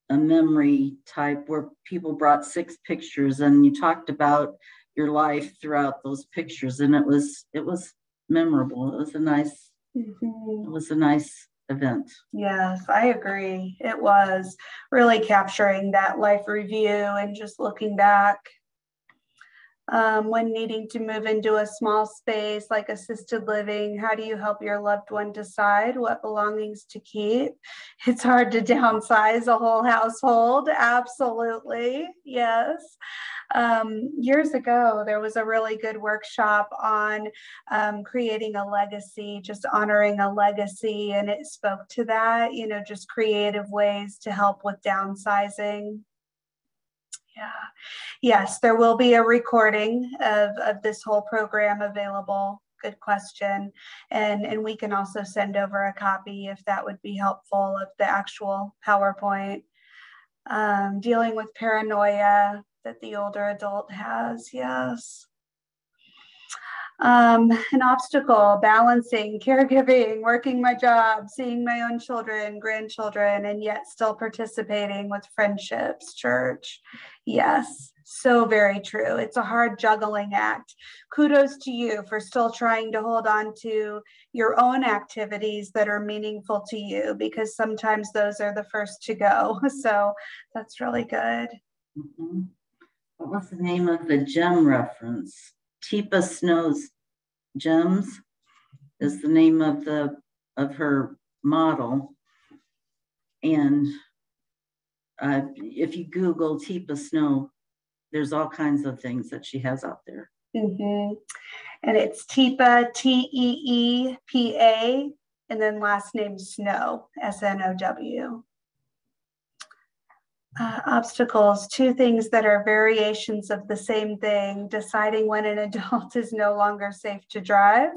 memory type where people brought 6 pictures and you talked about your life throughout those pictures, and it was memorable. It was a nice It was a nice event. Yes, I agree. It was really capturing that life review and just looking back. When needing to move into a small space like assisted living, how do you help your loved one decide what belongings to keep? It's hard to downsize a whole household. Absolutely. Yes. Years ago, there was a really good workshop on creating a legacy, just honoring a legacy. And it spoke to that, just creative ways to help with downsizing. Yeah. Yes, there will be a recording of this whole program available. Good question. And we can also send over a copy if that would be helpful of the actual PowerPoint. Dealing with paranoia that the older adult has. Yes. An obstacle, balancing, caregiving, working my job, seeing my own children, grandchildren, and yet still participating with friendships, church. Yes, so very true. It's a hard juggling act. Kudos to you for still trying to hold on to your own activities that are meaningful to you, because sometimes those are the first to go. So that's really good. Mm-hmm. What was the name of the gem reference? Tipa Snow's Gems is the name of her model. And if you Google Tipa Snow, there's all kinds of things that she has out there. Mm-hmm. And it's Tipa, Teepa, and then last name Snow, Snow. Obstacles, two things that are variations of the same thing: deciding when an adult is no longer safe to drive,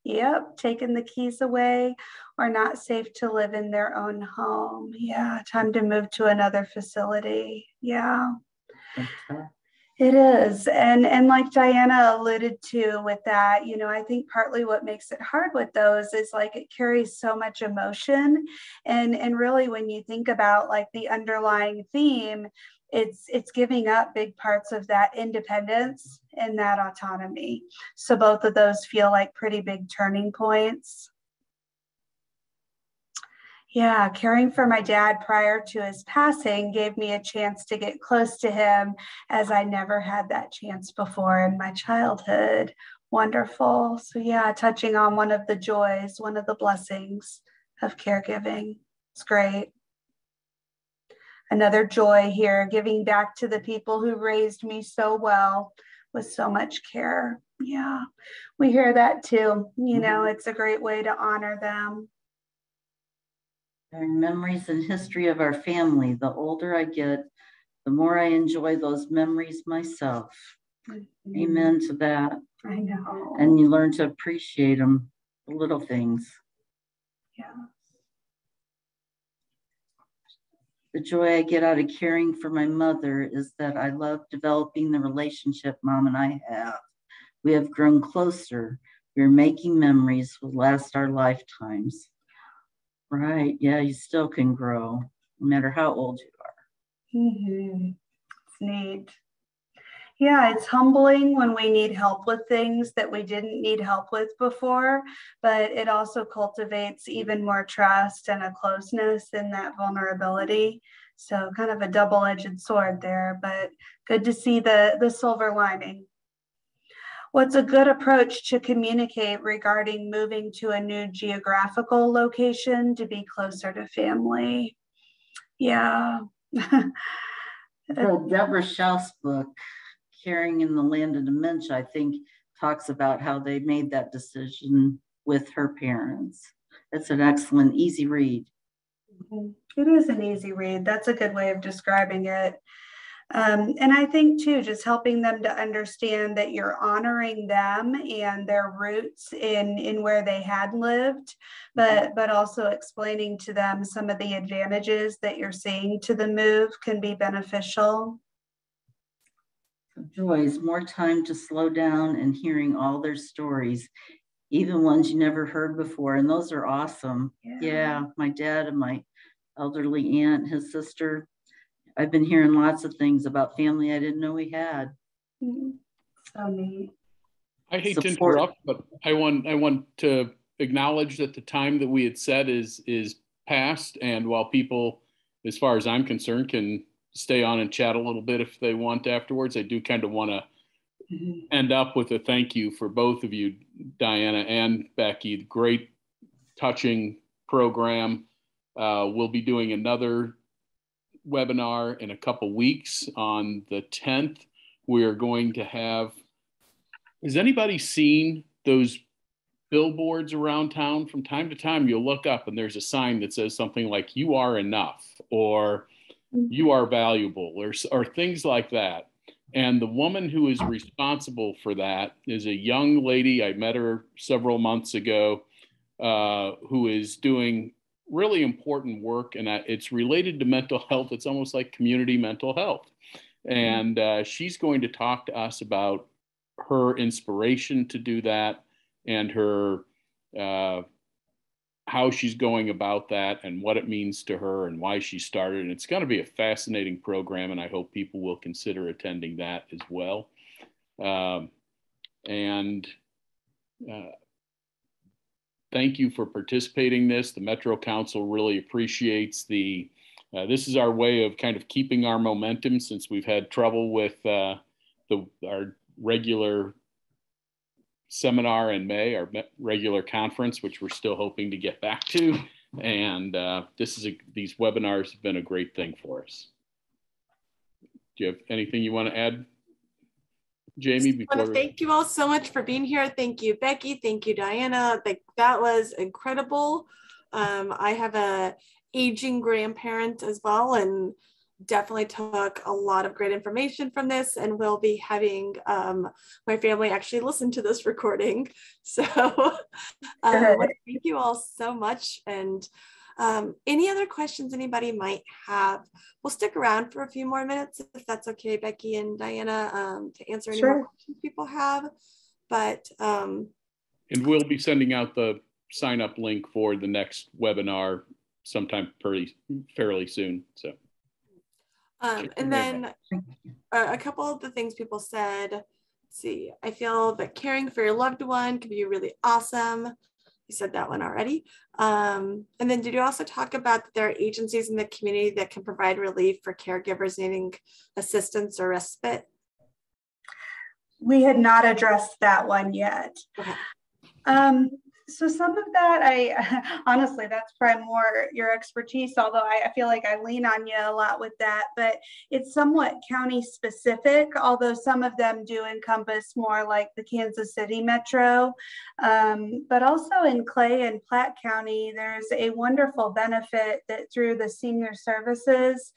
yep, taking the keys away, or not safe to live in their own home. Yeah, time to move to another facility. Yeah. It is. And like Diana alluded to with that, you know, I think partly what makes it hard with those is like it carries so much emotion. And really when you think about like the underlying theme, it's giving up big parts of that independence and that autonomy. So both of those feel like pretty big turning points. Yeah, caring for my dad prior to his passing gave me a chance to get close to him, as I never had that chance before in my childhood. Wonderful. So yeah, touching on one of the joys, one of the blessings of caregiving. It's great. Another joy here, giving back to the people who raised me so well with so much care. Yeah, we hear that too. You know, it's a great way to honor them. Memories and history of our family. The older I get, the more I enjoy those memories myself. Mm-hmm. Amen to that. I know. And you learn to appreciate them, the little things. Yeah. The joy I get out of caring for my mother is that I love developing the relationship Mom and I have. We have grown closer. We're making memories will last our lifetimes. Right. Yeah, you still can grow no matter how old you are. Mm-hmm. It's neat. Yeah, it's humbling when we need help with things that we didn't need help with before, but it also cultivates even more trust and a closeness in that vulnerability. So kind of a double-edged sword there, but good to see the silver lining. What's a good approach to communicate regarding moving to a new geographical location to be closer to family? Yeah. The Deborah Schaus book, Caring in the Land of Dementia, I think talks about how they made that decision with her parents. It's an excellent, easy read. It is an easy read. That's a good way of describing it. And I think too, just helping them to understand that you're honoring them and their roots in where they had lived, but also explaining to them some of the advantages that you're seeing to the move can be beneficial. Joys, more time to slow down and hearing all their stories, even ones you never heard before. And those are awesome. Yeah, my dad and my elderly aunt, his sister, I've been hearing lots of things about family I didn't know we had. So neat. I hate to interrupt, but I want to acknowledge that the time that we had set is past. And while people, as far as I'm concerned, can stay on and chat a little bit if they want afterwards, I do kind of want to end up with a thank you for both of you, Diana and Becky. Great, touching program. We'll be doing another webinar in a couple weeks on the 10th. We are going to have, has anybody seen those billboards around town? From time to time, you'll look up and there's a sign that says something like, "You are enough," or you are valuable, or things like that. And the woman who is responsible for that is a young lady. I met her several months ago, who is doing really important work, and it's related to mental health. It's almost like community mental health. And she's going to talk to us about her inspiration to do that, and her how she's going about that, and what it means to her, and why she started. And it's going to be a fascinating program, and I hope people will consider attending that as well. Thank you for participating in this. The Metro Council really appreciates this is our way of kind of keeping our momentum, since we've had trouble with our regular seminar in May, our regular conference, which we're still hoping to get back to. And these webinars have been a great thing for us. Do you have anything you want to add, Jamie? I want to thank you all so much for being here. Thank you, Becky. Thank you, Diana. That was incredible. I have a aging grandparent as well, and definitely took a lot of great information from this, and we'll be having my family actually listen to this recording. So thank you all so much. And any other questions anybody might have, we'll stick around for a few more minutes, if that's okay, Becky and Diana, to answer any more questions people have. But and we'll be sending out the sign up link for the next webinar sometime fairly soon. So and then a couple of the things people said, let's see, I feel that caring for your loved one can be really awesome. You said that one already. And then did you also talk about that there are agencies in the community that can provide relief for caregivers needing assistance or respite? We had not addressed that one yet. Okay. So some of that, honestly, that's probably more your expertise, although I feel like I lean on you a lot with that, but it's somewhat county specific, although some of them do encompass more like the Kansas City Metro. But also in Clay and Platte County, there's a wonderful benefit that through the senior services,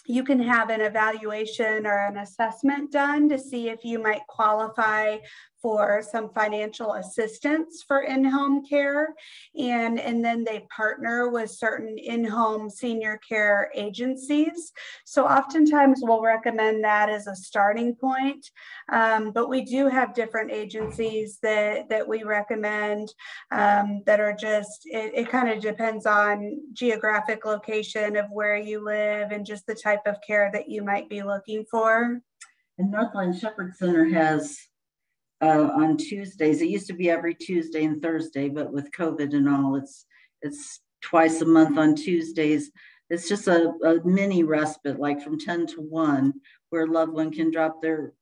you can have an evaluation or an assessment done to see if you might qualify for some financial assistance for in-home care. And then they partner with certain in-home senior care agencies. So oftentimes we'll recommend that as a starting point. But we do have different agencies that we recommend that are just, it kind of depends on geographic location of where you live and just the type of care that you might be looking for. And Northland Shepherd Center has on Tuesdays. It used to be every Tuesday and Thursday, but with COVID and all, it's twice a month on Tuesdays. It's just a mini respite, like from 10 to 1, where a loved one can drop their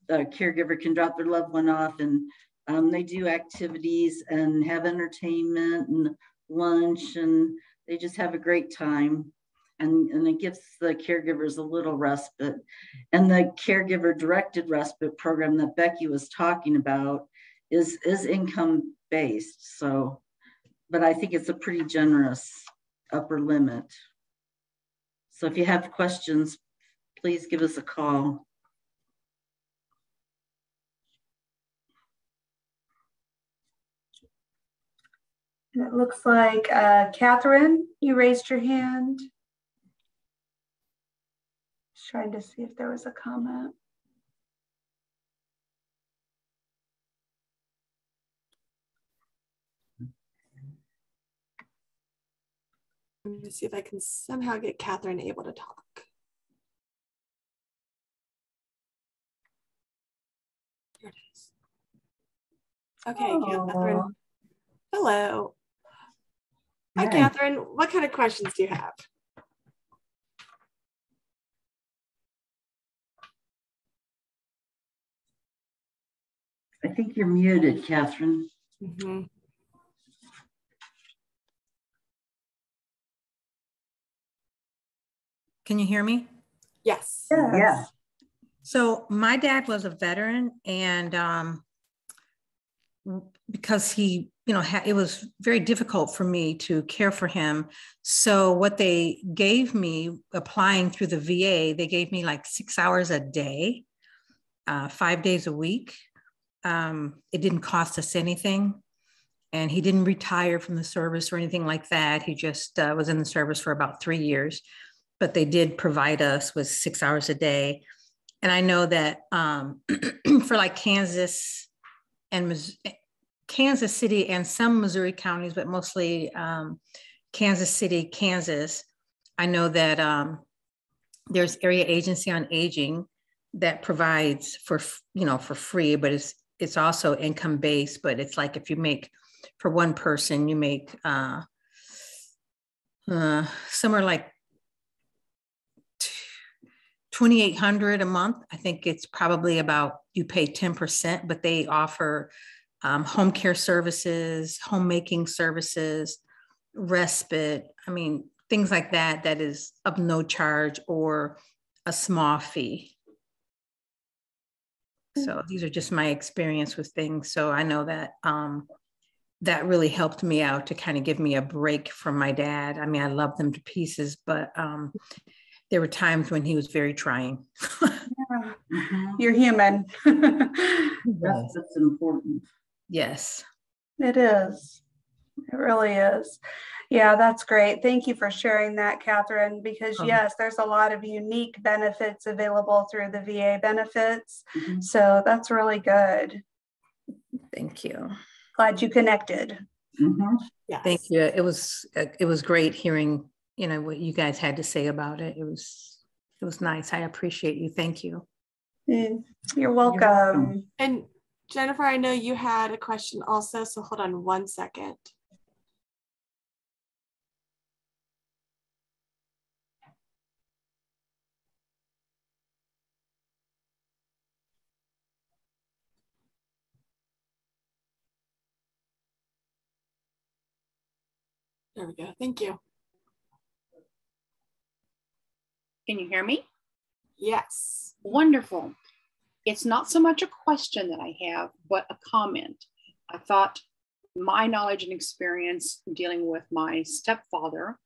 caregiver can drop their loved one off, and they do activities and have entertainment and lunch, and they just have a great time. And it gives the caregivers a little respite. And the caregiver directed respite program that Becky was talking about is income based. So, but I think it's a pretty generous upper limit. So if you have questions, please give us a call. And it looks like Catherine, you raised your hand. Trying to see if there was a comment. Let me see if I can somehow get Catherine able to talk. Here it is. Okay, Catherine. Hello. Hi, Catherine. What kind of questions do you have? I think you're muted, Catherine. Mm-hmm. Can you hear me? Yes. Yeah. So my dad was a veteran, and because he, it was very difficult for me to care for him. So what they gave me applying through the VA, they gave me like 6 hours a day, 5 days a week. It didn't cost us anything. And he didn't retire from the service or anything like that. He just was in the service for about 3 years, but they did provide us with 6 hours a day. And I know that for like Kansas City and some Missouri counties, but mostly Kansas City, Kansas, I know that there's Area Agency on Aging that provides for free, but it's also income based. But it's like if you make, for one person, you make somewhere like $2,800 a month. I think it's probably about, you pay 10%, but they offer home care services, homemaking services, respite. I mean, things like that, that is of no charge or a small fee. So these are just my experience with things. So I know that that really helped me out to kind of give me a break from my dad. I mean, I love them to pieces, but there were times when he was very trying. Yeah. You're human. That's important. Yes. It is. It really is. Yeah, that's great. Thank you for sharing that, Catherine, because yes, there's a lot of unique benefits available through the VA benefits. So that's really good. Thank you. Glad you connected. Yes. Thank you. It was great hearing, what you guys had to say about it. It was nice. I appreciate you. Thank you. You're welcome. And Jennifer, I know you had a question also, so hold on one second. There we go. Thank you. Can you hear me? Yes. Wonderful. It's not so much a question that I have, but a comment. I thought my knowledge and experience dealing with my stepfather,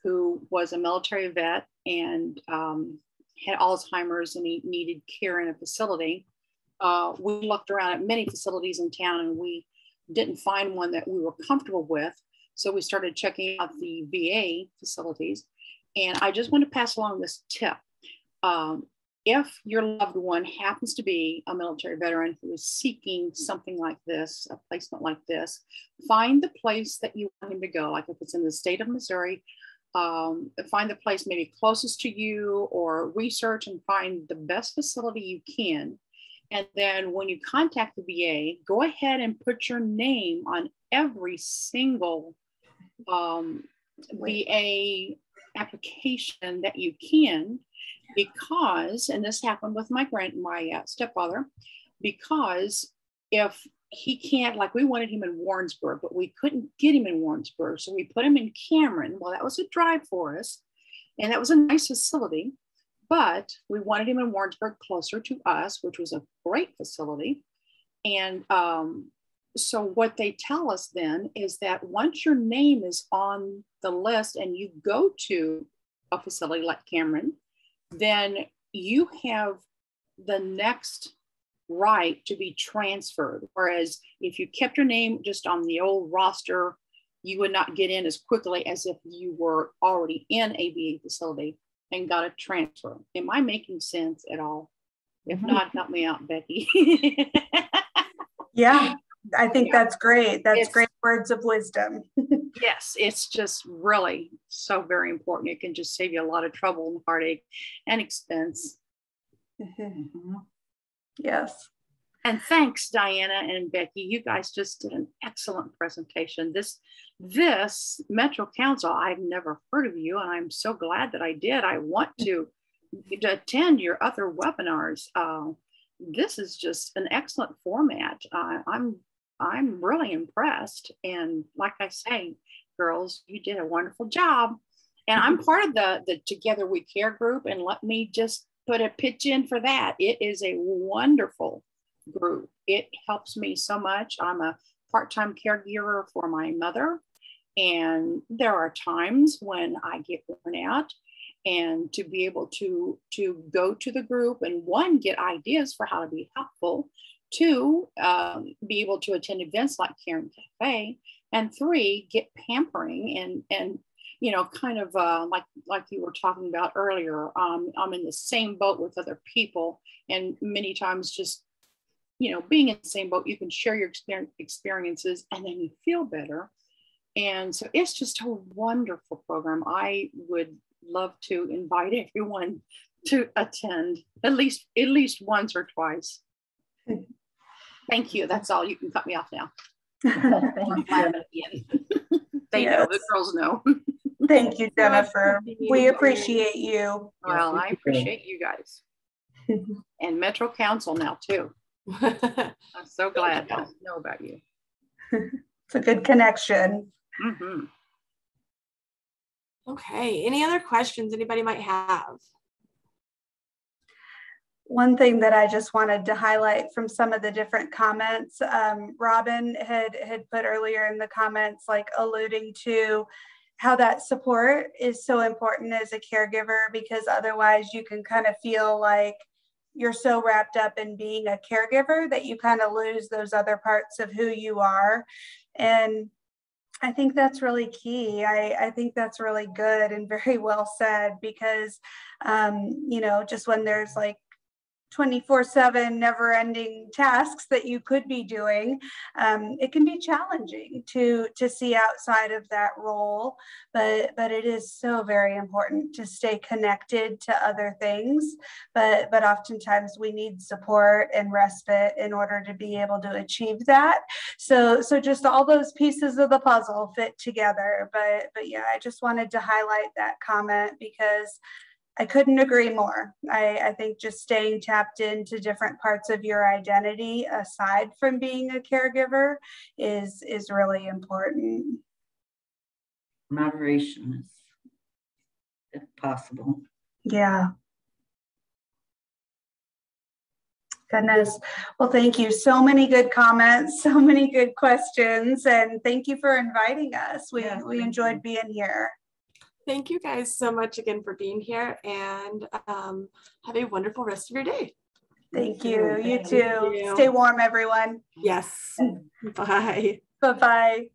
who was a military vet and had Alzheimer's, and he needed care in a facility. We looked around at many facilities in town and we didn't find one that we were comfortable with. So we started checking out the VA facilities. And I just want to pass along this tip. If your loved one happens to be a military veteran who is seeking something like this, a placement like this, find the place that you want him to go. Like if it's in the state of Missouri, find the place maybe closest to you, or research and find the best facility you can. And then when you contact the VA, go ahead and put your name on every single VA application that you can, because, and this happened with my stepfather, because if he can't, like we wanted him in Warrensburg, but we couldn't get him in Warrensburg. So we put him in Cameron. Well, that was a drive for us. And that was a nice facility, but we wanted him in Warrensburg closer to us, which was a great facility. And so what they tell us then is that once your name is on the list and you go to a facility like Cameron, then you have the next right to be transferred. Whereas if you kept your name just on the old roster, you would not get in as quickly as if you were already in a VA facility and got a transfer. Am I making sense at all? If not, help me out, Becky. Yeah, I think that's great. That's great words of wisdom. Yes, it's just really so very important. It can just save you a lot of trouble and heartache and expense. Yes. And thanks, Diana and Becky. You guys just did an excellent presentation. This Metro Council, I've never heard of you, and I'm so glad that I did. I want to attend your other webinars. This is just an excellent format. I'm really impressed. And like I say, girls, you did a wonderful job. And I'm part of the Together We Care group. And let me just put a pitch in for that. It is a wonderful group. It helps me so much. I'm a part-time caregiver for my mother, and there are times when I get worn out, and to be able to go to the group and, one, get ideas for how to be helpful, two, be able to attend events like Caring Cafe, and three, get pampering and you know, kind of like you were talking about earlier. I'm in the same boat with other people, and many times just, you know, being in the same boat, you can share your experiences and then you feel better. And so it's just a wonderful program. I would love to invite everyone to attend at least once or twice. Thank you. That's all. You can cut me off now. They know, the girls know. Thank you, Jennifer. We appreciate you. Well, I appreciate you guys. And Metro Council now too. I'm so glad to know about you. It's a good connection. Mm-hmm. Okay, any other questions anybody might have? One thing that I just wanted to highlight from some of the different comments, Robin had put earlier in the comments, like alluding to how that support is so important as a caregiver, because otherwise you can kind of feel like you're so wrapped up in being a caregiver that you kind of lose those other parts of who you are. And I think that's really key. I think that's really good and very well said, because, you know, just when there's like 24/7 never-ending tasks that you could be doing, it can be challenging to see outside of that role, but it is so very important to stay connected to other things, but oftentimes we need support and respite in order to be able to achieve that. So just all those pieces of the puzzle fit together. But yeah, I just wanted to highlight that comment because I couldn't agree more. I think just staying tapped into different parts of your identity aside from being a caregiver is really important. Moderation is, if possible. Yeah. Goodness. Well, thank you. So many good comments, so many good questions, and thank you for inviting us. We enjoyed being here. Thank you guys so much again for being here, and have a wonderful rest of your day. Thank you. You too. Stay warm, everyone. Yes. Bye. Bye-bye.